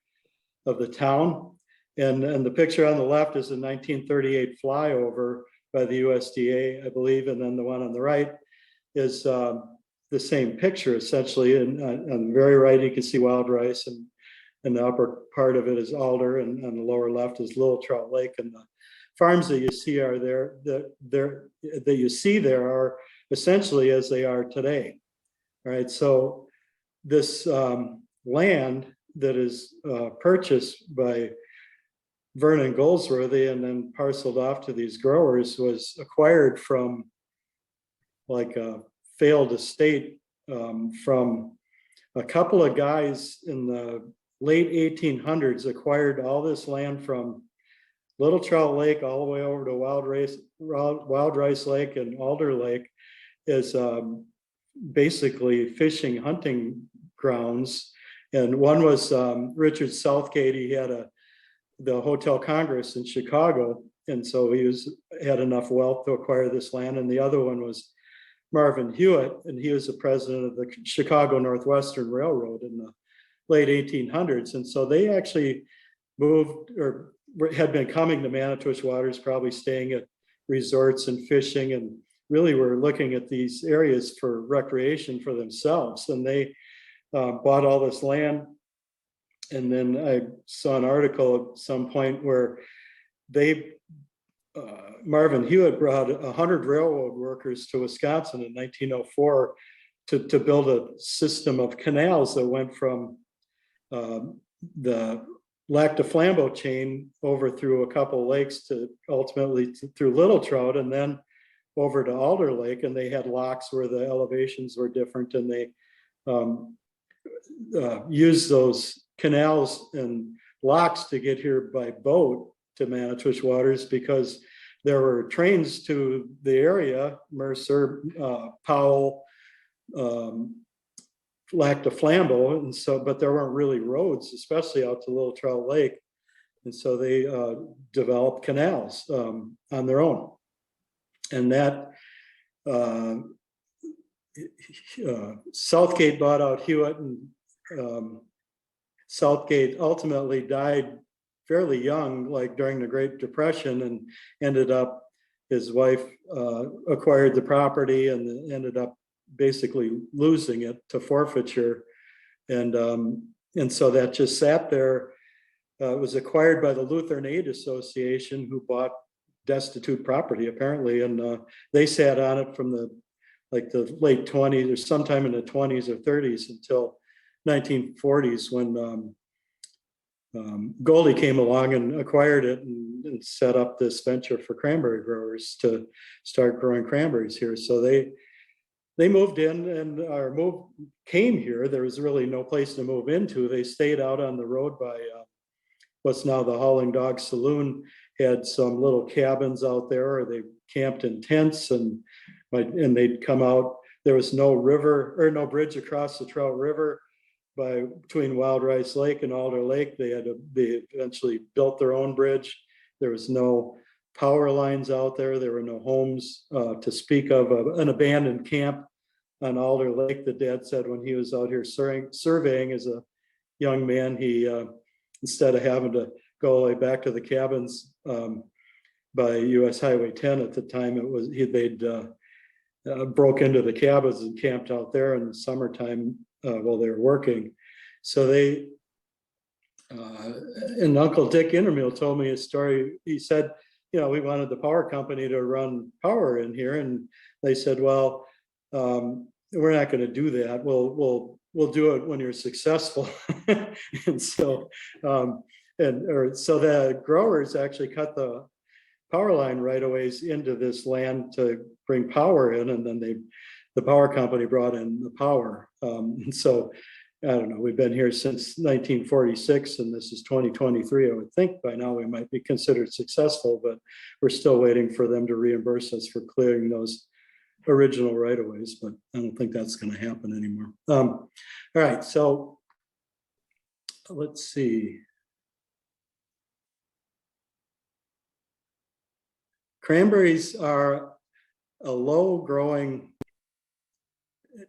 of the town. And the picture on the left is a 1938 flyover by the USDA, I believe. And then the one on the right is the same picture, essentially. And on the very right, you can see wild rice, and the upper part of it is alder, and on the lower left is Little Trout Lake. And the farms that you see are there are essentially as they are today. All right, so this land that is purchased by Vernon Goldsworthy and then parceled off to these growers was acquired from like a failed estate from a couple of guys in the late 1800s. Acquired all this land from Little Trout Lake all the way over to Wild Rice Lake and Alder Lake is basically fishing, hunting grounds. And one was Richard Southgate. He had the Hotel Congress in Chicago, and so he had enough wealth to acquire this land. And the other one was Marvin Hewitt, and he was the president of the Chicago Northwestern Railroad in the late 1800s. And so they actually moved, or had been coming to Manitowish Waters, probably staying at resorts and fishing, and really were looking at these areas for recreation for themselves. And they bought all this land. And then I saw an article at some point where Marvin Hewitt brought 100 railroad workers to Wisconsin in 1904 to build a system of canals that went from the Lac de Flambeau chain over through a couple of lakes to ultimately through Little Trout, and then over to Alder Lake. And they had locks where the elevations were different, and they used those canals and locks to get here by boat to Manitowish Waters, because there were trains to the area, Mercer, Powell, Lac de Flambeau, and so, but there weren't really roads, especially out to Little Trout Lake. And so they developed canals on their own. And that Southgate bought out Hewitt, and Southgate ultimately died fairly young, like during the Great Depression, and ended up, his wife acquired the property and ended up basically losing it to forfeiture. And so that just sat there. It was acquired by the Lutheran Aid Association, who bought destitute property apparently. And they sat on it from the like the late 20s or sometime in the 20s or 30s until 1940s when Goldie came along and acquired it and set up this venture for cranberry growers to start growing cranberries here. So they moved in and came here. There was really no place to move into. They stayed out on the road by what's now the Howling Dog Saloon, had some little cabins out there, or they camped in tents and they'd come out. There was no river or no bridge across the Trout River between Wild Rice Lake and Alder Lake. They eventually built their own bridge. There was no power lines out there. There were no homes to speak of. An abandoned camp on Alder Lake that Dad said when he was out here surveying as a young man, he instead of having to go all the way back to the cabins by US Highway 10 at the time, they'd broke into the cabins and camped out there in the summertime while they were working. So and Uncle Dick Intermill told me a story. He said, we wanted the power company to run power in here. And they said, well, we're not going to do that. We'll do it when you're successful. And so, so the growers actually cut the power line right of ways into this land to bring power in, and then the power company brought in the power. And so, I don't know, we've been here since 1946 and this is 2023. I would think by now we might be considered successful, but we're still waiting for them to reimburse us for clearing those original right of ways, but I don't think that's going to happen anymore. All right, so let's see. Cranberries are a low growing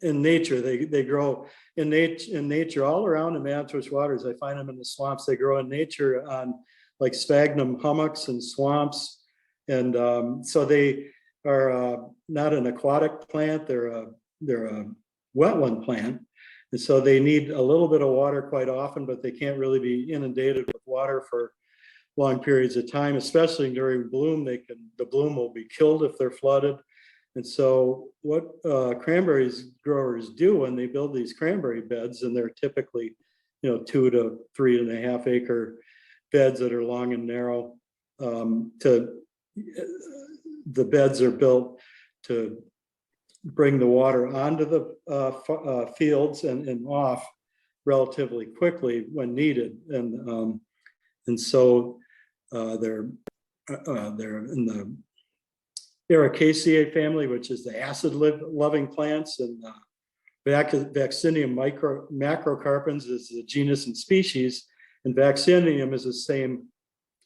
in nature. They grow in nature all around the Manitowish Waters. I find them in the swamps. They grow in nature on like sphagnum hummocks and swamps. And so they are not an aquatic plant. They're a wetland plant. And so they need a little bit of water quite often, but they can't really be inundated with water for long periods of time, especially during bloom. The bloom will be killed if they're flooded. And so what cranberries growers do when they build these cranberry beds, and they're typically 2 to 3.5 acre beds that are long and narrow, the beds are built to bring the water onto the fields and off relatively quickly when needed. And so they're in the Ericaceae family, which is the acid-loving plants, and Vaccinium macrocarpens is the genus and species, and Vaccinium is the same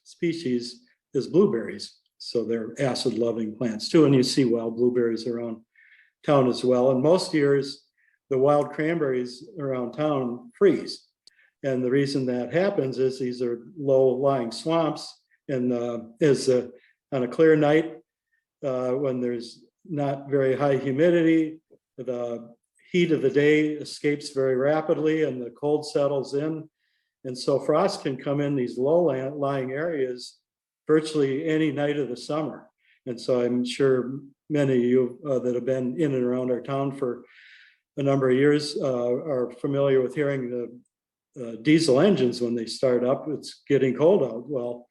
species as blueberries. So they're acid-loving plants too, and you see wild blueberries around town as well. And most years, the wild cranberries around town freeze. And the reason that happens is these are low-lying swamps, and on a clear night, when there's not very high humidity, the heat of the day escapes very rapidly and the cold settles in. And so frost can come in these low-lying areas virtually any night of the summer. And so I'm sure many of you that have been in and around our town for a number of years are familiar with hearing the diesel engines when they start up. It's getting cold out. Well,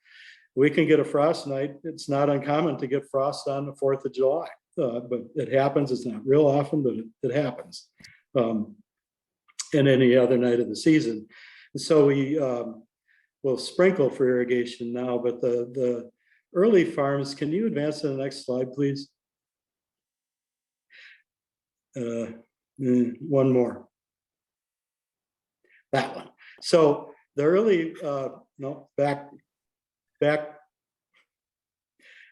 we can get a frost night. It's not uncommon to get frost on the 4th of July, but it happens. It's not real often, but it happens. And any other night of the season. And so we will sprinkle for irrigation now, but the early farms, can you advance to the next slide, please? One more. That one. So the early,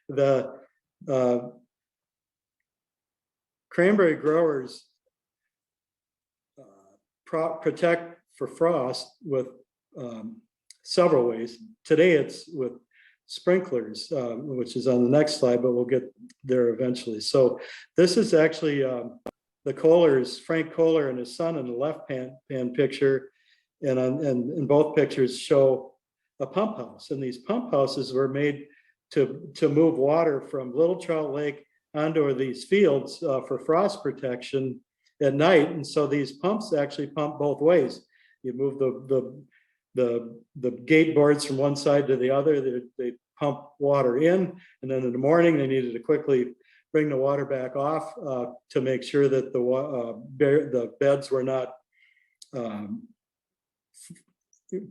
the cranberry growers protect for frost with several ways. Today it's with sprinklers, which is on the next slide, but we'll get there eventually. So this is actually the Kohlers, Frank Kohler and his son in the left hand picture, and both pictures show a pump house. And these pump houses were made to move water from Little Trout Lake onto these fields for frost protection at night. And so these pumps actually pump both ways. You move the gate boards from one side to the other, they pump water in, and then in the morning they needed to quickly bring the water back off to make sure that the beds were not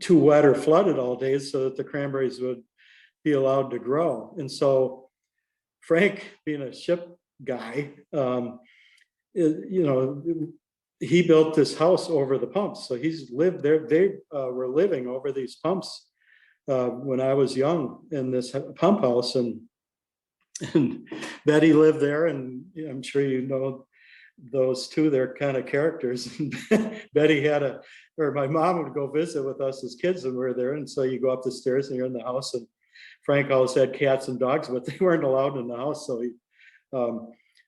too wet or flooded all day, so that the cranberries would be allowed to grow. And so Frank, being a ship guy, he built this house over the pumps. So he's lived there. They were living over these pumps when I was young in this pump house, and Betty lived there. And I'm sure you know those two, they're kind of characters. Betty or my mom would go visit with us as kids when we were there. And so you go up the stairs and you're in the house, and Frank always had cats and dogs, but they weren't allowed in the house. So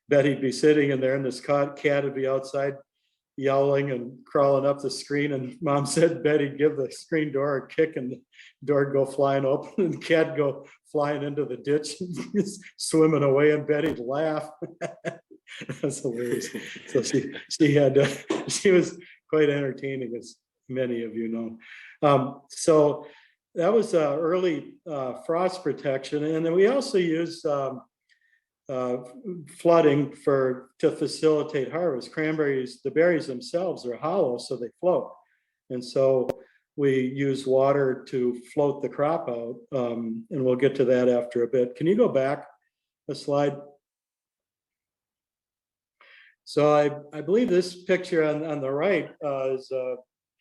Betty'd be sitting in there, and this cat would be outside yowling and crawling up the screen. And Mom said, Betty, give the screen door a kick, and the door would go flying open, and the cat go flying into the ditch, and swimming away, and Betty'd laugh. That's hilarious. So she was quite entertaining, as many of you know. So that was early frost protection. And then we also used flooding to facilitate harvest. Cranberries, the berries themselves are hollow, so they float. And so we use water to float the crop out. And we'll get to that after a bit. Can you go back a slide? So I believe this picture on the right is,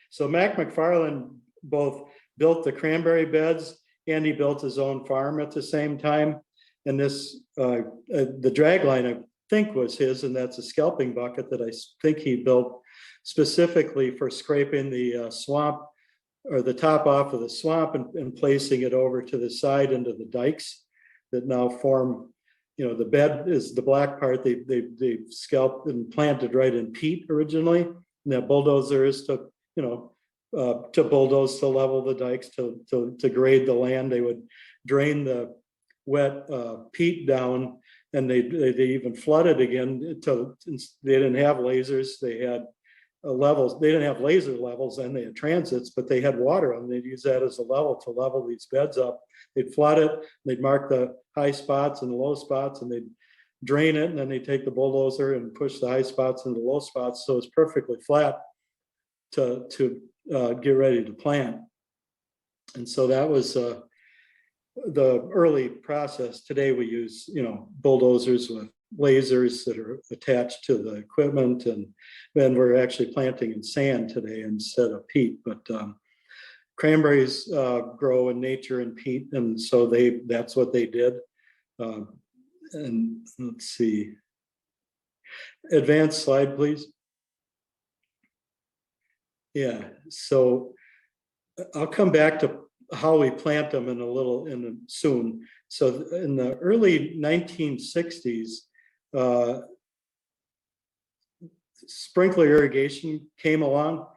so Mac McFarland both built the cranberry beds and he built his own farm at the same time. And this, the drag line, I think, was his, and that's a scalping bucket that I think he built specifically for scraping the swamp or the top off of the swamp and placing it over to the side into the dikes that now form, the bed is the black part. They scalped and planted right in peat originally. And that bulldozer is to bulldoze to level the dikes, to grade the land. They would drain the wet peat down, and they even flooded again. They didn't have lasers. They had levels. They didn't have laser levels, and they had transits, but they had water on them. They'd use that as a level to level these beds up. They'd flood it. They'd mark the high spots and the low spots, and they'd drain it, and then they'd take the bulldozer and push the high spots and the low spots so it's perfectly flat to get ready to plant. And so that was the early process. Today we use bulldozers with lasers that are attached to the equipment, and then we're actually planting in sand today instead of peat. But cranberries grow in nature in peat, and so that's what they did. And let's see, advanced slide, please. Yeah, so I'll come back to how we plant them soon. So in the early 1960s, sprinkler irrigation came along,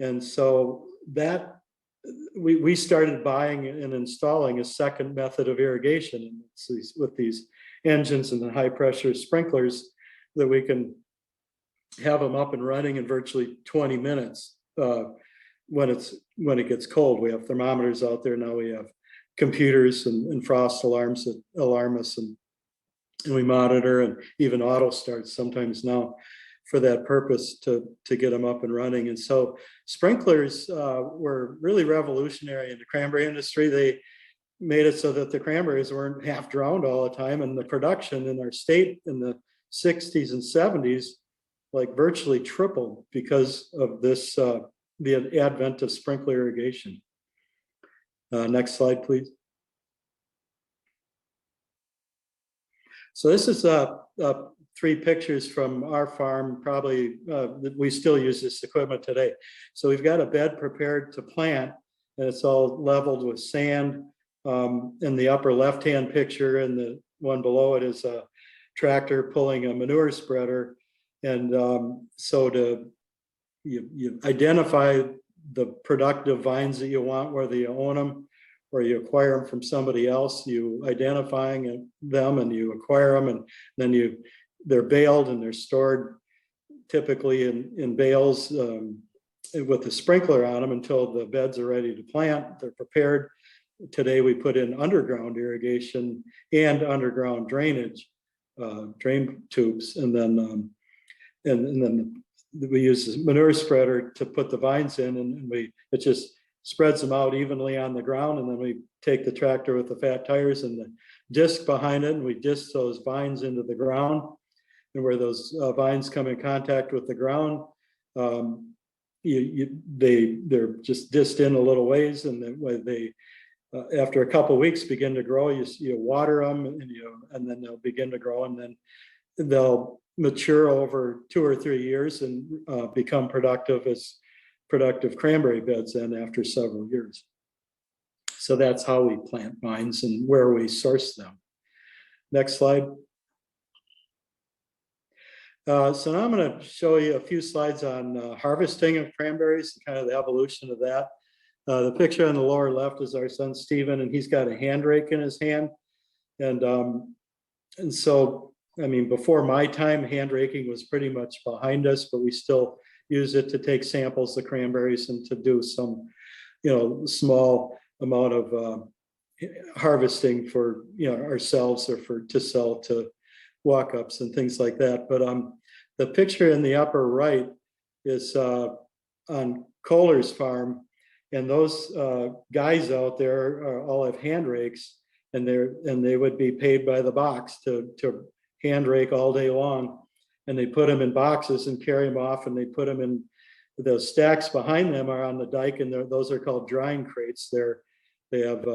and so that we started buying and installing a second method of irrigation, and it's with these engines and the high pressure sprinklers that we can have them up and running in virtually 20 minutes. When it gets cold, we have thermometers out there now. We have computers and frost alarms that alarm us, and we monitor, and even auto starts sometimes now for that purpose to get them up and running. And so sprinklers were really revolutionary in the cranberry industry. They made it so that the cranberries weren't half drowned all the time, and the production in our state in the 60s and 70s like virtually tripled because of this the advent of sprinkler irrigation. Next slide, please. So this is three pictures from our farm. Probably we still use this equipment today. So we've got a bed prepared to plant, and it's all leveled with sand. In the upper left-hand picture, and the one below it is a tractor pulling a manure spreader. And so you identify the productive vines that you want, whether you own them or you acquire them from somebody else, you identifying them and you acquire them, and then they're baled and they're stored typically in bales with a sprinkler on them until the beds are ready to plant. They're prepared. Today we put in underground irrigation and underground drainage, drain tubes, and then we use this manure spreader to put the vines in, and it just spreads them out evenly on the ground, and then we take the tractor with the fat tires and the disc behind it, and we disc those vines into the ground. And where those vines come in contact with the ground, they're just disced in a little ways, and then they after a couple of weeks begin to grow. You water them, and then they'll begin to grow, and then they'll mature over 2 or 3 years and become productive cranberry beds then after several years. So that's how we plant vines and where we source them. Next slide. So now I'm going to show you a few slides on harvesting of cranberries, kind of the evolution of that. The picture on the lower left is our son Stephen, and he's got a hand rake in his hand. And so, I mean, before my time, hand raking was pretty much behind us, but we still use it to take samples of cranberries and to do some, small amount of harvesting for, ourselves or to sell to walk-ups and things like that. But the picture in the upper right is on Kohler's farm, and those guys out there all have hand rakes, and they would be paid by the box to hand rake all day long, and they put them in boxes and carry them off, and they put them in those stacks behind them are on the dike, and those are called drying crates. They have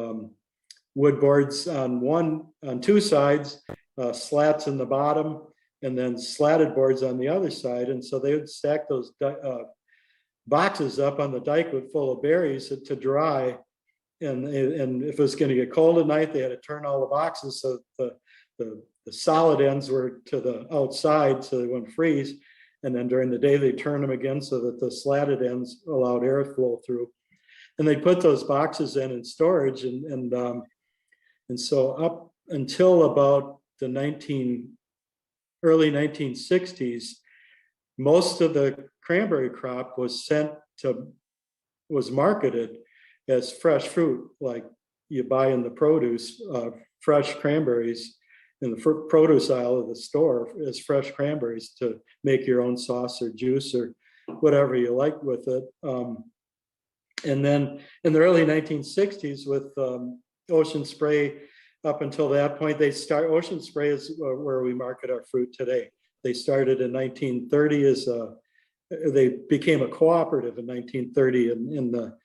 wood boards on 2 sides, slats in the bottom, and then slatted boards on the other side. And so they would stack those boxes up on the dike full of berries to dry. And if it was going to get cold at night, they had to turn all the boxes so the solid ends were to the outside so they wouldn't freeze. And then during the day, they turn them again so that the slatted ends allowed airflow through. And they put those boxes in storage. And so up until about the early 1960s, most of the cranberry crop was marketed as fresh fruit, like you buy in the produce, fresh cranberries in the produce aisle of the store as fresh cranberries to make your own sauce or juice or whatever you like with it. And then in the early 1960s with Ocean Spray, up until that point, Ocean Spray is where we market our fruit today. They started in 1930 they became a cooperative in 1930 in the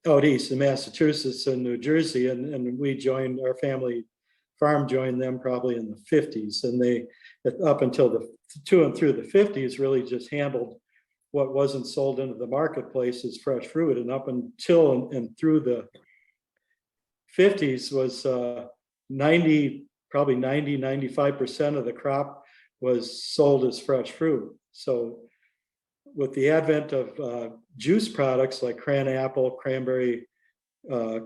out east in Massachusetts and New Jersey, and we joined, our family farm joined them probably in the 50s, and they up until to and through the 50s really just handled what wasn't sold into the marketplace as fresh fruit, and up until and through the 50s was 95% of the crop was sold as fresh fruit. So with the advent of juice products like cran apple, cranberry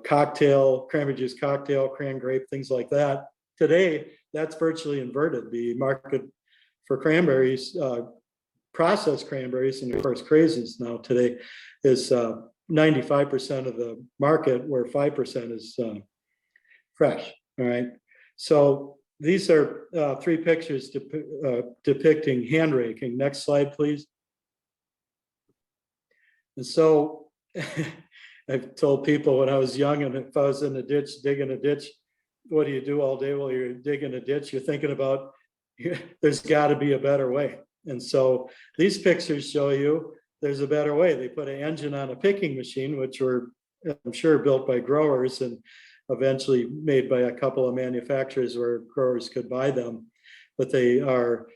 cocktail, cranberry juice cocktail, cran grape, things like that, today that's virtually inverted. The market for cranberries, processed cranberries, and of course craisins now today, is 95% of the market, where 5% is fresh. All right. So these are 3 pictures depicting hand raking. Next slide, please. And so I've told people when I was young, and if I was in a ditch, digging a ditch, what do you do all day while you're digging a ditch? You're thinking about, there's got to be a better way. And so these pictures show you there's a better way. They put an engine on a picking machine, which were, I'm sure, built by growers and eventually made by a couple of manufacturers where growers could buy them. But they are,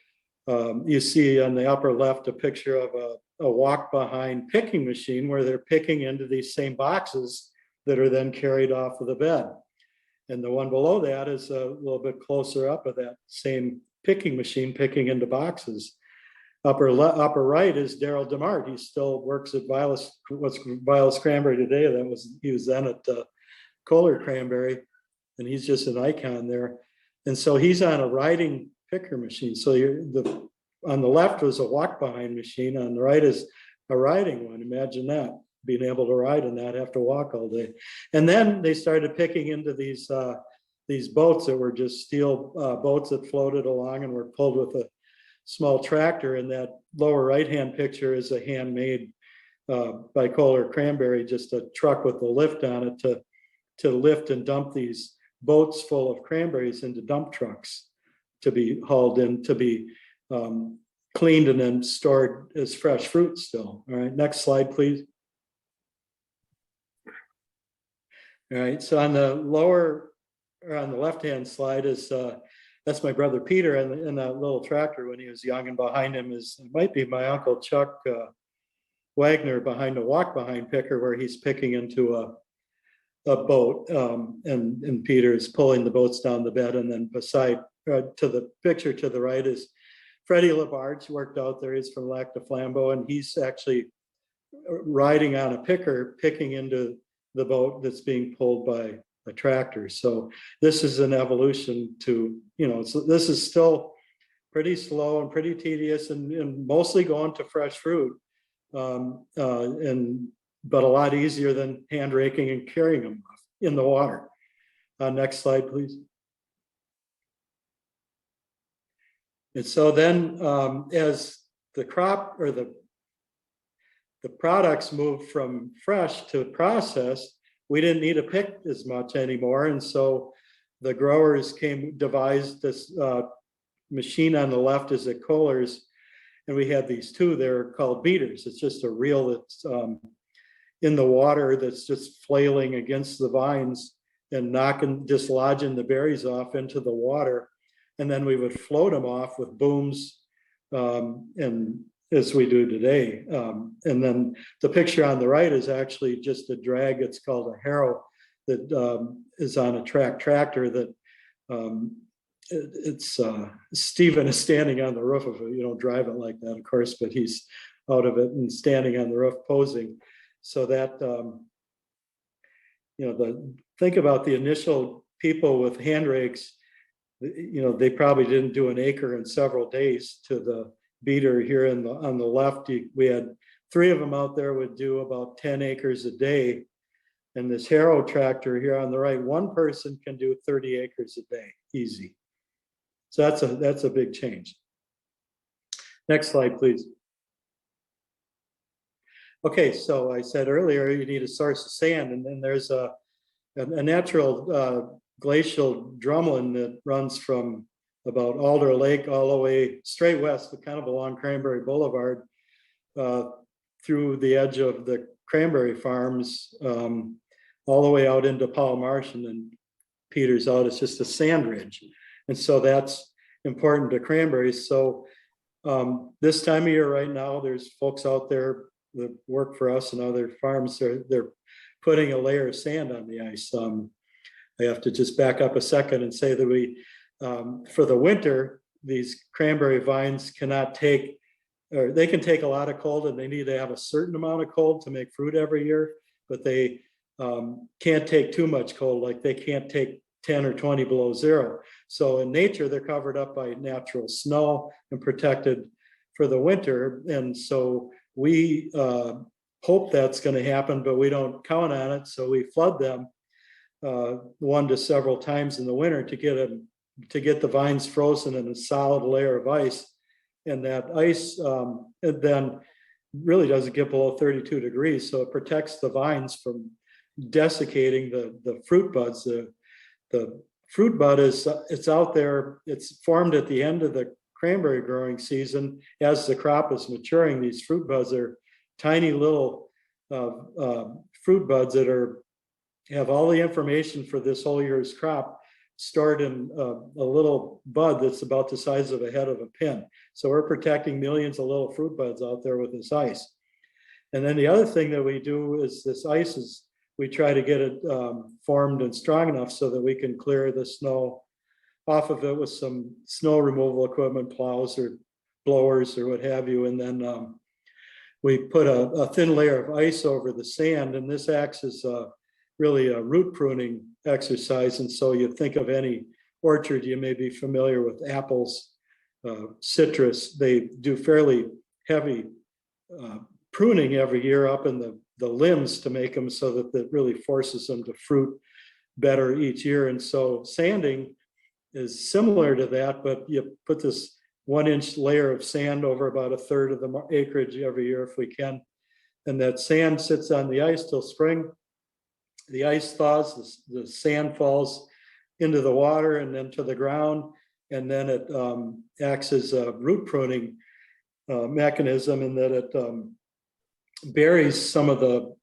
you see on the upper left a picture of a walk behind picking machine where they're picking into these same boxes that are then carried off of the bed. And the one below that is a little bit closer up of that same picking machine picking into boxes. Upper right is Daryl DeMart. He still works at Vilas Cranberry today. He was then at Kohler Cranberry, and he's just an icon there. And so he's on a riding picker machine. So on the left was a walk behind machine. On the right is a riding one. Imagine that, being able to ride and not have to walk all day. And then they started picking into these boats that were just steel boats that floated along and were pulled with a small tractor. And that lower right-hand picture is a handmade by Kohler Cranberry, just a truck with a lift on it to lift and dump these boats full of cranberries into dump trucks to be hauled in, to be cleaned and then stored as fresh fruit still. All right, next slide, please. All right, so on the left-hand slide is that's my brother Peter in that little tractor when he was young, and behind him it might be my uncle Chuck Wagner behind a walk-behind picker where he's picking into a boat, and Peter is pulling the boats down the bed, and then beside to the picture to the right is Freddie Labarge, worked out there. He's from Lac de Flambeau, and he's actually riding on a picker, picking into the boat that's being pulled by a tractor. So this is an evolution to, so this is still pretty slow and pretty tedious and mostly going to fresh fruit, but a lot easier than hand raking and carrying them in the water. Next slide, please. And so then as the crop or the products moved from fresh to processed, we didn't need to pick as much anymore. And so the growers devised this machine on the left is at Kohler's, and we had these two, they're called beaters. It's just a reel that's in the water that's just flailing against the vines and dislodging the berries off into the water. And then we would float them off with booms, and as we do today. And then the picture on the right is actually just a drag. It's called a harrow that is on a tractor that Stephen is standing on the roof of it. You don't drive it like that, of course, but he's out of it and standing on the roof posing. So that, think about the initial people with hand rakes. They probably didn't do an acre in several days. To the beater here on the left, we had 3 of them out there would do about 10 acres a day. And this harrow tractor here on the right, one person can do 30 acres a day, easy. So that's a big change. Next slide, please. Okay, so I said earlier you need a source of sand, and then there's a natural glacial drumlin that runs from about Alder Lake all the way straight west, kind of along Cranberry Boulevard, through the edge of the cranberry farms, all the way out into Powell Marsh, and then peters out. It's just a sand ridge. And so that's important to cranberries. So this time of year right now, there's folks out there that work for us and other farms. They're putting a layer of sand on the ice. I have to just back up a second and say that we, for the winter, these cranberry vines cannot take, or they can take a lot of cold, and they need to have a certain amount of cold to make fruit every year, but they can't take too much cold. Like they can't take 10 or 20 below zero. So in nature, they're covered up by natural snow and protected for the winter. And so we hope that's going to happen, but we don't count on it. So we flood them 1 to several times in the winter to get the vines frozen in a solid layer of ice. And that ice then really doesn't get below 32 degrees. So it protects the vines from desiccating the fruit buds. The fruit bud it's out there. It's formed at the end of the cranberry growing season. As the crop is maturing, these fruit buds are tiny little fruit buds that have all the information for this whole year's crop stored in a little bud that's about the size of a head of a pin. So we're protecting millions of little fruit buds out there with this ice. And then the other thing that we do is this ice we try to get it formed and strong enough so that we can clear the snow off of it with some snow removal equipment, plows or blowers or what have you. And then we put a thin layer of ice over the sand, and this acts as really a root pruning exercise. And so you think of any orchard, you may be familiar with apples, citrus. They do fairly heavy pruning every year up in the limbs to make them so that it really forces them to fruit better each year. And so sanding is similar to that, but you put this 1-inch layer of sand over about a third of the acreage every year if we can. And that sand sits on the ice till spring. The ice thaws, the sand falls into the water and then to the ground. And then it acts as a root pruning mechanism in that it buries some of the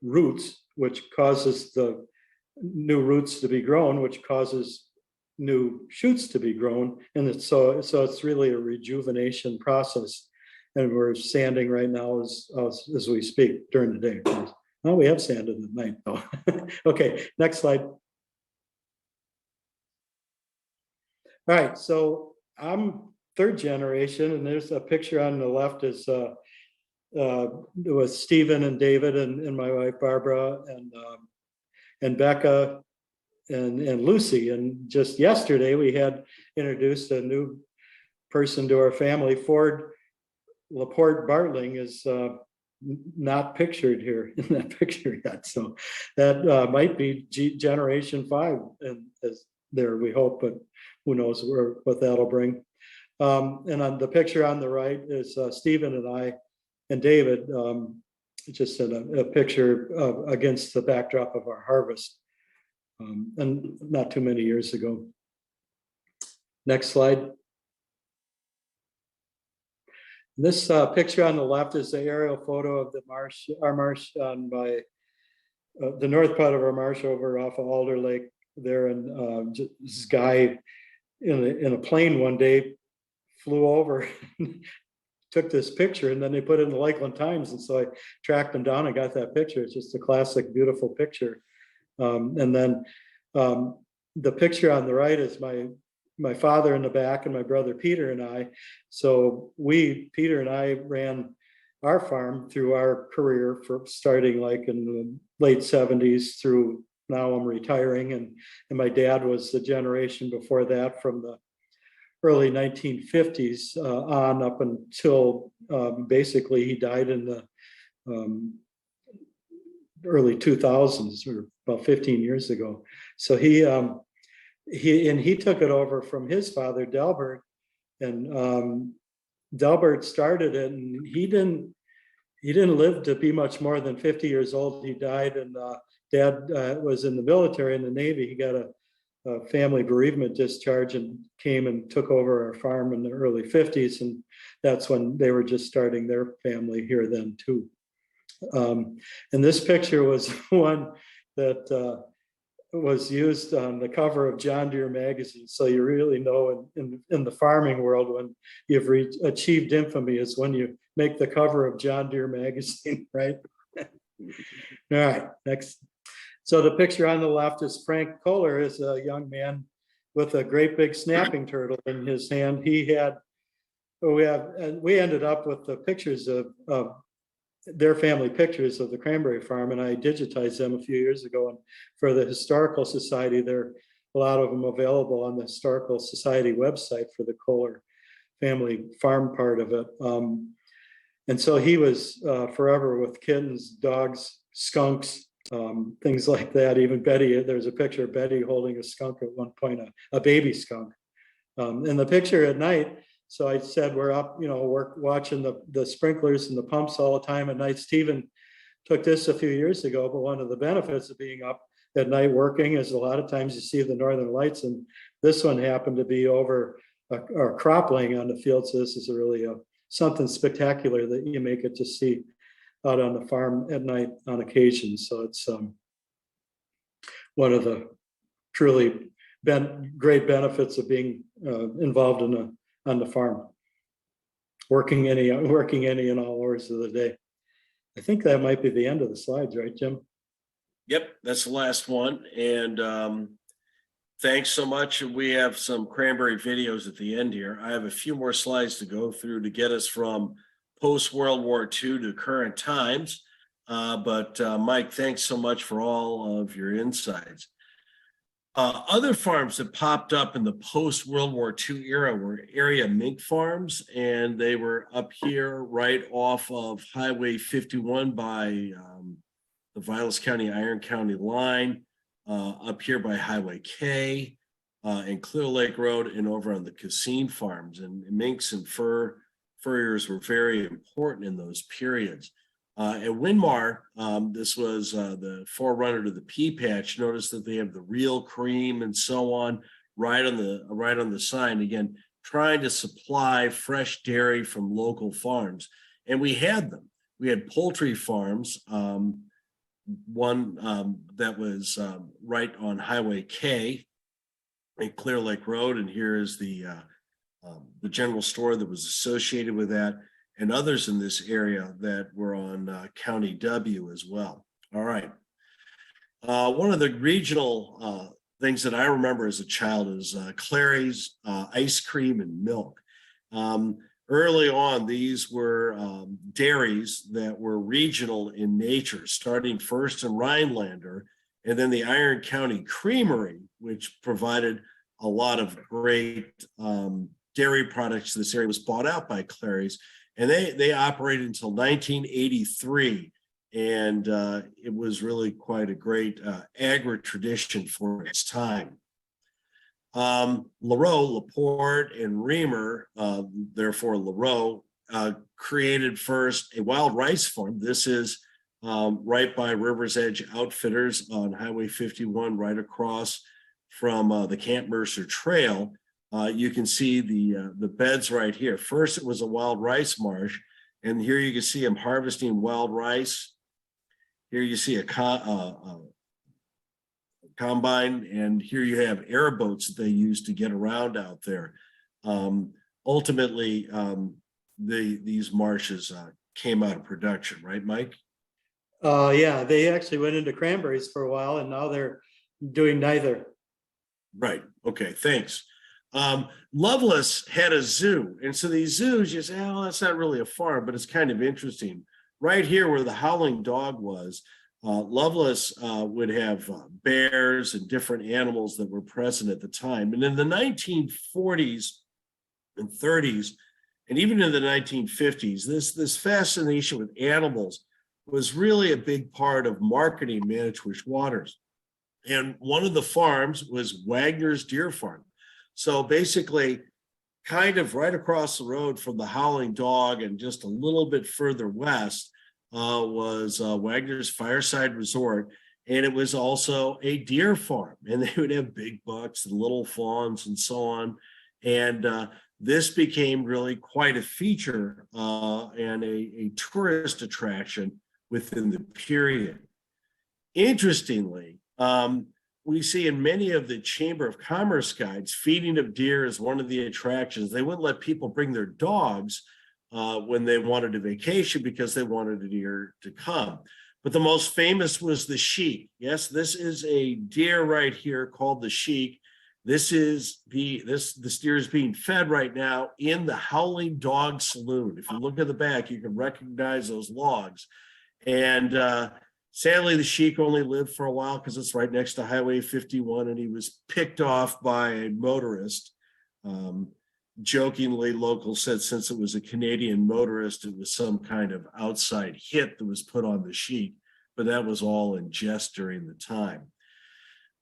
roots, which causes the new roots to be grown, which causes new shoots to be grown. And so it's really a rejuvenation process. And we're sanding right now as we speak during the day, of course. Well, we have sanded at night though. Okay, next slide. All right, so I'm third generation, and there's a picture on the left is with Stephen and David and my wife Barbara and Becca and Lucy. And just yesterday we had introduced a new person to our family. Ford Laporte Bartling is not pictured here in that picture yet, so that might be generation 5 and is there, we hope, but who knows what that'll bring. And on the picture on the right is Stephen and I and David, just in a picture against the backdrop of our harvest, and not too many years ago. Next slide. This picture on the left is the aerial photo of the marsh, our marsh on by the north part of our marsh over off of Alder Lake there. And this guy in a plane one day flew over, took this picture, and then they put it in the Lakeland Times. And so I tracked him down and got that picture. It's just a classic, beautiful picture. And then the picture on the right is my father in the back and my brother Peter and I. So Peter and I ran our farm through our career for starting like in the late 70s through now I'm retiring. And my dad was the generation before that from the early 1950s on up until basically he died in the early 2000s or about 15 years ago. So he took it over from his father, Delbert, and Delbert started it, and he didn't live to be much more than 50 years old. He died, and Dad was in the military, in the Navy. He got a family bereavement discharge and came and took over our farm in the early 50s, and that's when they were just starting their family here then too. And this picture was one that was used on the cover of John Deere magazine. So you really know in the farming world when you've achieved infamy is when you make the cover of John Deere magazine, right? All right, next. So the picture on the left is Frank Kohler, is a young man with a great big snapping turtle in his hand. We ended up with the pictures of their family pictures of the cranberry farm, and I digitized them a few years ago. And for the Historical Society, there are a lot of them available on the Historical Society website for the Kohler family farm part of it. And so he was forever with kittens, dogs, skunks, things like that. Even Betty, there's a picture of Betty holding a skunk at one point, a baby skunk. And the picture at night, so I said, we're up, we're watching the sprinklers and the pumps all the time at night. Stephen took this a few years ago, but one of the benefits of being up at night working is a lot of times you see the northern lights, and this one happened to be over our cropland on the field. So this is really something spectacular that you may get to see out on the farm at night on occasion. So it's one of the truly great benefits of being involved on the farm, working any and all hours of the day. I think that might be the end of the slides, right, Jim? Yep, that's the last one. And Thanks so much. We have some cranberry videos at the end here. I have a few more slides to go through to get us from post-World War II to current times. But Mike, thanks so much for all of your insights. Other farms that popped up in the post-World War II era were area mink farms, and they were up here right off of Highway 51 by the Vilas County, Iron County line, up here by Highway K, and Clear Lake Road, and over on the Cassine farms. And minks and furriers were very important in those periods. At Winmar, this was the forerunner to the pea patch. Notice that they have the real cream and so on right on the sign. Again, trying to supply fresh dairy from local farms, and we had them. We had poultry farms. One that was right on Highway K, at Clear Lake Road, and here is the general store that was associated with that, and others in this area that were on County W as well. All right. One of the regional things that I remember as a child is Clary's ice cream and milk. Early on, these were dairies that were regional in nature, starting first in Rhinelander, and then the Iron County Creamery, which provided a lot of great dairy products. This area was bought out by Clary's, and they operated until 1983, and it was really quite a great agri-tradition for its time. LaRoe, Laporte, and Reamer, therefore LaRoe, created first a wild rice farm. This is right by River's Edge Outfitters on Highway 51, right across from the Camp Mercer Trail. You can see the beds right here. First, it was a wild rice marsh, and here you can see them harvesting wild rice. Here you see a combine, and here you have airboats that they use to get around out there. Ultimately, these marshes came out of production, right, Mike? Yeah, they actually went into cranberries for a while, and now they're doing neither. Right. Okay. Thanks. Lovelace had a zoo, and so these zoos, you say, oh, that's not really a farm, but it's kind of interesting. Right here, where the howling dog was, Lovelace would have bears and different animals that were present at the time. And in the 1940s and 30s, and even in the 1950s, this fascination with animals was really a big part of marketing Manitowish Waters. And one of the farms was Wagner's Deer Farm. So basically, kind of right across the road from the Howling Dog and just a little bit further west was Wagner's Fireside Resort. And it was also a deer farm. And they would have big bucks and little fawns and so on. And this became really quite a feature and a tourist attraction within the period. Interestingly, we see in many of the Chamber of Commerce guides, feeding of deer is one of the attractions. They wouldn't let people bring their dogs when they wanted a vacation because they wanted a deer to come. But the most famous was the sheik. Yes, this is a deer right here called the sheik. This deer is being fed right now in the Howling Dog Saloon. If you look at the back, you can recognize those logs. And sadly, the sheik only lived for a while because it's right next to Highway 51, and he was picked off by a motorist. Jokingly, locals said since it was a Canadian motorist, it was some kind of outside hit that was put on the sheik, but that was all in jest during the time.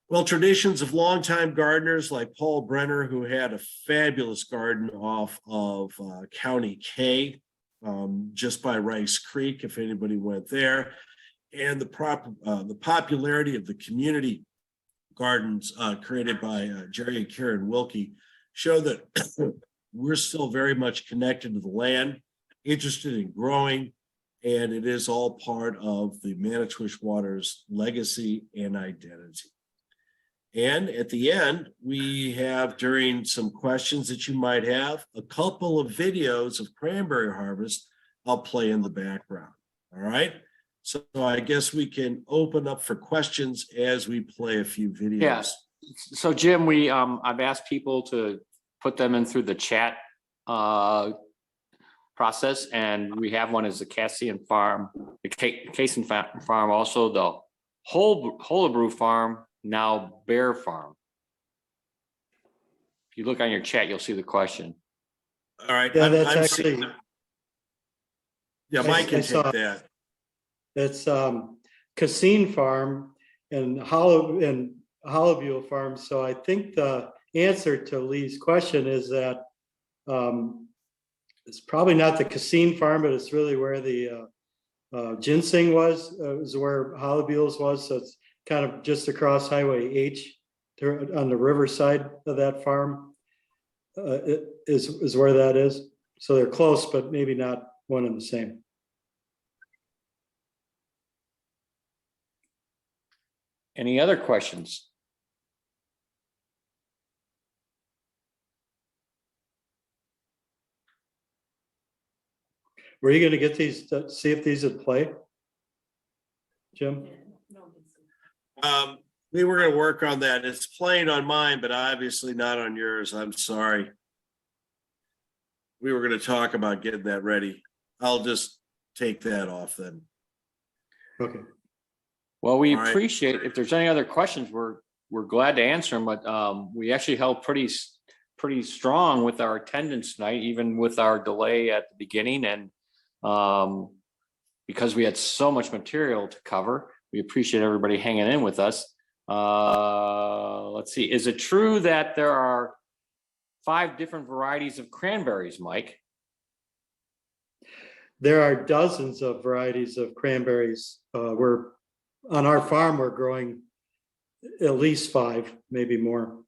Well, traditions of longtime gardeners like Paul Brenner, who had a fabulous garden off of County K, just by Rice Creek, if anybody went there, and the popularity of the community gardens created by Jerry and Karen Wilkie show that we're still very much connected to the land, interested in growing, and it is all part of the Manitowish Waters legacy and identity. And at the end, we have, during some questions that you might have, a couple of videos of cranberry harvest I'll play in the background. All right. So I guess we can open up for questions as we play a few videos. Yeah. So Jim, I've asked people to put them in through the chat process, and we have one as the Cassian Farm, the Cason Farm, also the Holabrew Farm, now Bear Farm. If you look on your chat, you'll see the question. All right. Yeah, that's I'm actually. seeing- Yeah, Mike can take that. It's Cassine Farm and Hollowview Farm. So I think the answer to Lee's question is that it's probably not the Cassine Farm, but it's really where the ginseng was. Is where Hollowview's was. So it's kind of just across Highway H on the riverside of that farm. It is where that is. So they're close, but maybe not one and the same. Any other questions? Were you going to get these to see if these would play, Jim? We were going to work on that. It's playing on mine, but obviously not on yours. I'm sorry. We were going to talk about getting that ready. I'll just take that off then. Okay. Well, we All right. appreciate, if there's any other questions, we're glad to answer them, but we actually held pretty strong with our attendance tonight, even with our delay at the beginning. And because we had so much material to cover, we appreciate everybody hanging in with us. Let's see, is it true that there are 5 different varieties of cranberries, Mike? There are dozens of varieties of cranberries. We're on our farm, we're growing at least 5, maybe more.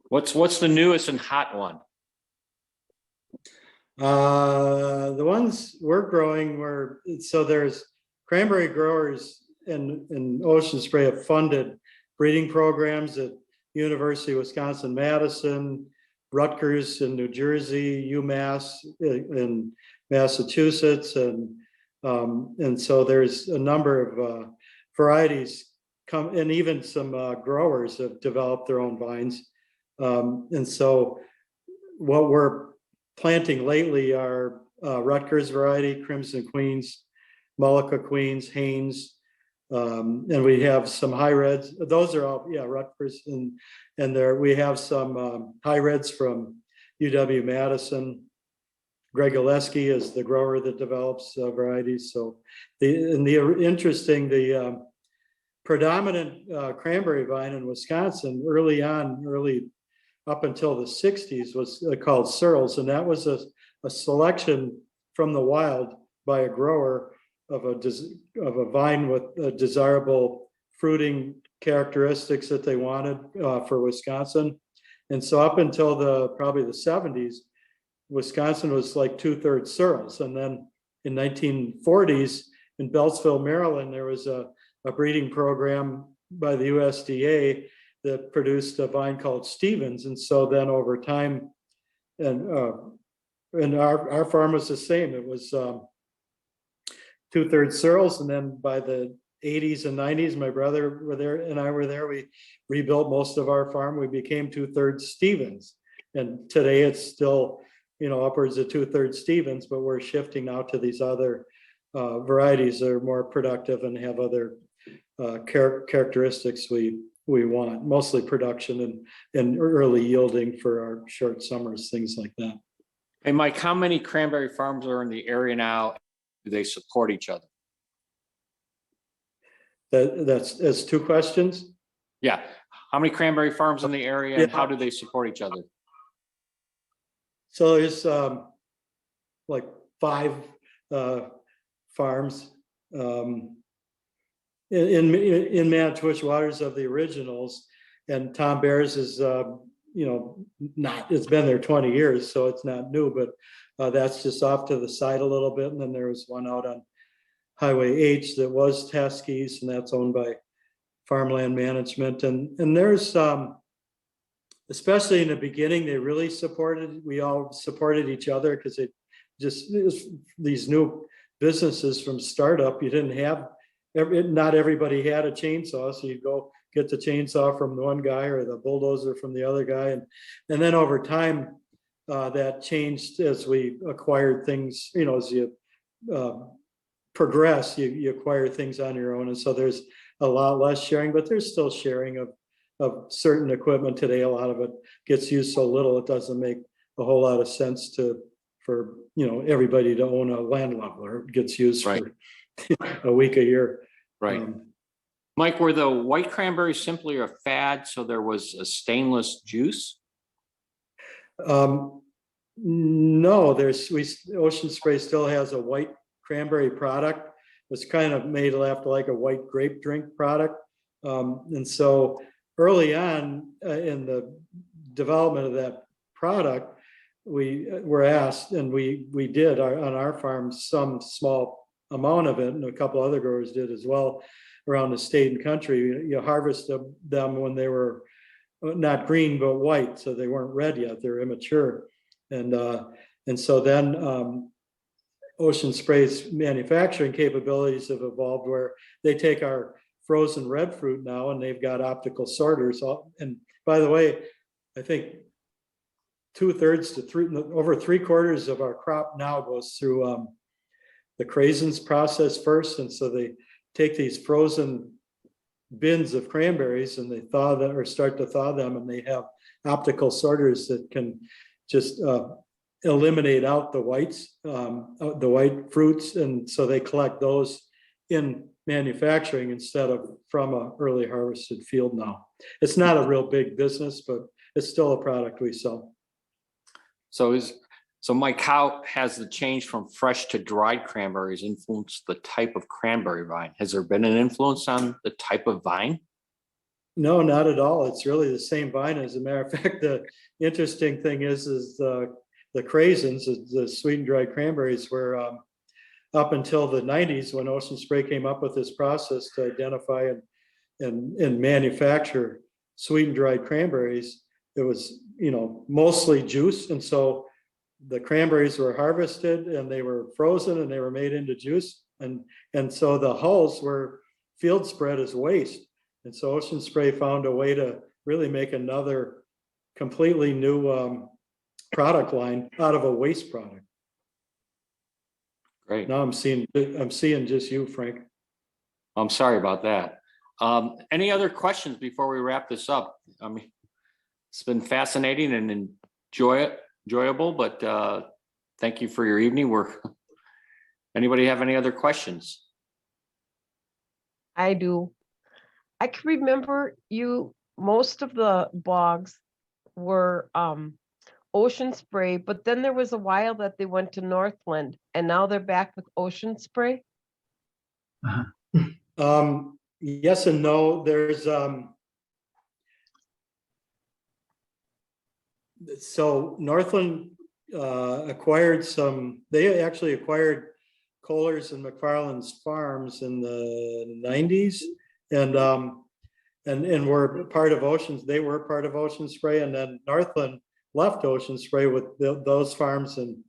What's the newest and hot one? The ones we're growing so there's cranberry growers in Ocean Spray have funded breeding programs at University of Wisconsin-Madison, Rutgers in New Jersey, UMass in Massachusetts, and so there's a number of varieties and even some growers have developed their own vines. And so what we're planting lately are Rutgers variety, Crimson Queens, Mullica Queens, Haynes, and we have some high reds. Those are all, Rutgers, and there we have some high reds from UW-Madison. Greg Oleski is the grower that develops varieties. So the predominant cranberry vine in Wisconsin early up until the 60s was called Searles, and that was a selection from the wild by a grower of a vine with desirable fruiting characteristics that they wanted for Wisconsin. And so up until probably the 70s, Wisconsin was like 2/3 Searles. And then in 1940s in Beltsville, Maryland, there was a breeding program by the USDA that produced a vine called Stevens. And so then over time, and our farm was the same. It was 2/3 Searles. And then by the 80s and 90s, my brother and I were there. We rebuilt most of our farm. We became 2/3 Stevens. And today it's still, upwards of 2/3 Stevens, but we're shifting now to these other varieties that are more productive and have other characteristics we want, mostly production and early yielding for our short summers, things like that. Hey, Mike, how many cranberry farms are in the area now? Do they support each other? That's 2 questions. Yeah. How many cranberry farms in the area and how do they support each other? So there's like 5 farms in Manitowish Waters of the originals, and Tom Bear's is it's been there 20 years, so it's not new, but that's just off to the side a little bit. And then there was one out on Highway H that was Teskey's, and that's owned by Farmland Management. And there's especially in the beginning, we all supported each other because it was these new businesses from startup. You didn't have, not everybody had a chainsaw, so you'd go get the chainsaw from the one guy or the bulldozer from the other guy. And then over time, that changed as we acquired things, as you progress, you acquire things on your own. And so there's a lot less sharing, but there's still sharing of certain equipment today. A lot of it gets used so little, it doesn't make a whole lot of sense for everybody to own a land leveler. It gets used Right. for a week a year. Right. Mike, were the white cranberries simply a fad, so there was a stainless juice? No, Ocean Spray still has a white cranberry product. It's kind of made after like a white grape drink product. And so early on in the development of that product, we were asked, and we did on our farm some small amount of it, and a couple other growers did as well around the state and country. You harvest them when they were not green but white, so they weren't red yet; they're immature, and so then Ocean Spray's manufacturing capabilities have evolved where they take our frozen red fruit now, and they've got optical sorters. And by the way, I think 2/3 to over 3/4 of our crop now goes through the craisins process first. And so they take these frozen bins of cranberries and they thaw them or start to thaw them, and they have optical sorters that can just eliminate out the whites, the white fruits. And so they collect those in manufacturing instead of from a early harvested field now. It's not a real big business, but it's still a product we sell. So Mike, how has the change from fresh to dried cranberries influenced the type of cranberry vine? Has there been an influence on the type of vine? No, not at all. It's really the same vine. As a matter of fact, the interesting thing is the craisins, the sweetened dried cranberries, were up until the 90s when Ocean Spray came up with this process to identify and manufacture sweetened dried cranberries. It was, mostly juice. And so the cranberries were harvested and they were frozen and they were made into juice. And so the hulls were field spread as waste. And so Ocean Spray found a way to really make another completely new product line out of a waste product. Great. Now I'm seeing just you, Frank. I'm sorry about that. Any other questions before we wrap this up? I mean, it's been fascinating and enjoyable, but thank you for your evening. Anybody have any other questions? I do. I can remember most of the blogs were Ocean Spray, but then there was a while that they went to Northland, and now they're back with Ocean Spray. Yes and no. There's so Northland acquired they actually acquired Kohler's and McFarland's farms in the 90s, and were part of they were part of Ocean Spray, and then Northland left Ocean Spray with those farms and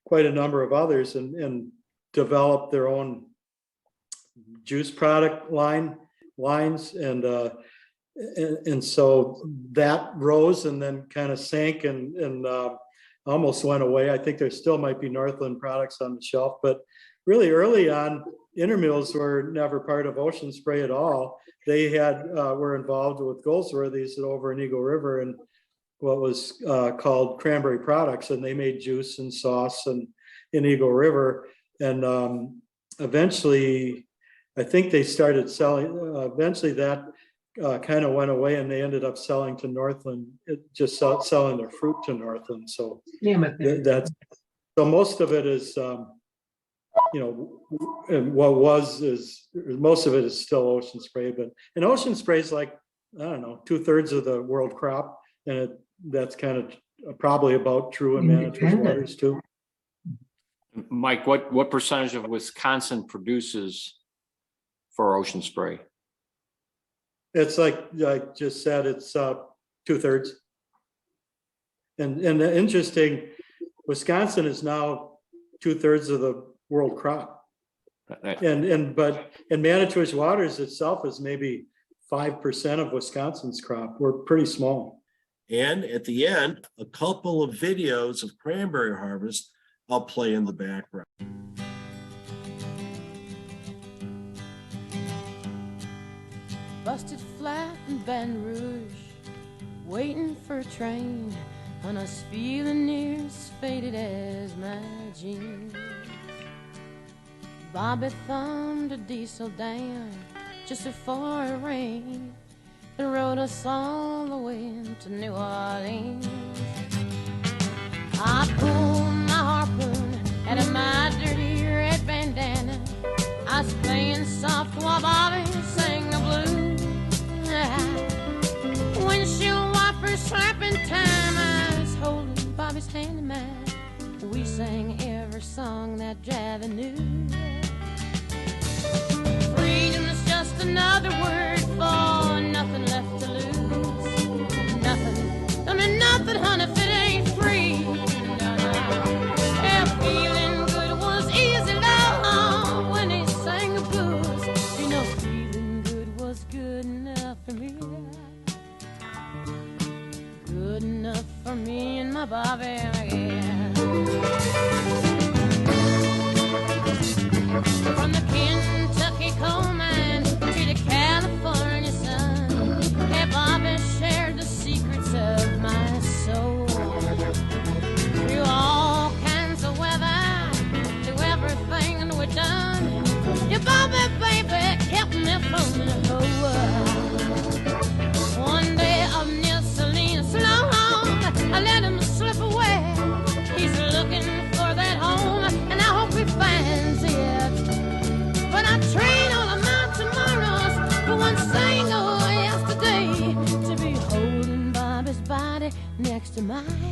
quite a number of others, and developed their own juice product lines, and so that rose and then kind of sank and almost went away. I think there still might be Northland products on the shelf, but really early on, Intermills were never part of Ocean Spray at all. They were involved with Goldsworthy's over in Eagle River and what was called Cranberry Products, and they made juice and sauce in Eagle River. And eventually, I think they started selling. Eventually, that kind of went away, and they ended up selling to Northland. Selling their fruit to Northland. So that's so most of it is. And most of it is still Ocean Spray, and Ocean Spray is like, I don't know, 2/3 of the world crop, and that's kind of probably about true in Manitowish Waters too. Mike, what percentage of Wisconsin produces for Ocean Spray? It's like I just said, it's 2/3. And the interesting, Wisconsin is now 2/3 of the world crop. But Manitowish Waters itself is maybe 5% of Wisconsin's crop. We're pretty small. And at the end, a couple of videos of cranberry harvest I'll play in the background. Busted flat in Baton Rouge, waiting for a train, when I was feeling near as faded as my jeans. Bobby thumbed a diesel down just before it rained and rode us all the way to New Orleans. I pulled my harpoon out of my dirty red bandana. I was playing soft while Bobby sang the blues. Windshield wipers slapping time, I was holding Bobby's hand in mine. We sang every song that Javi knew. Freedom is just another word for nothing left to lose. Nothing, I mean nothing, honey, if it ain't free. No, no. Yeah, feeling good was easy, love, when he sang the blues. You know, feeling good was good enough for me. Good enough for me and my Bobby, yeah. From the Kentucky coal mine to the California sun, hey, Bobby shared the secrets of my soul. Through all kinds of weather, through everything that we've done, your Bobby, baby, kept me from the whole world. One day up near Salinas, long, I let him slip away. He's looking for that home, and I hope he finds it. But I train all of my tomorrows for one single yesterday to be holding Bobby's body next to mine.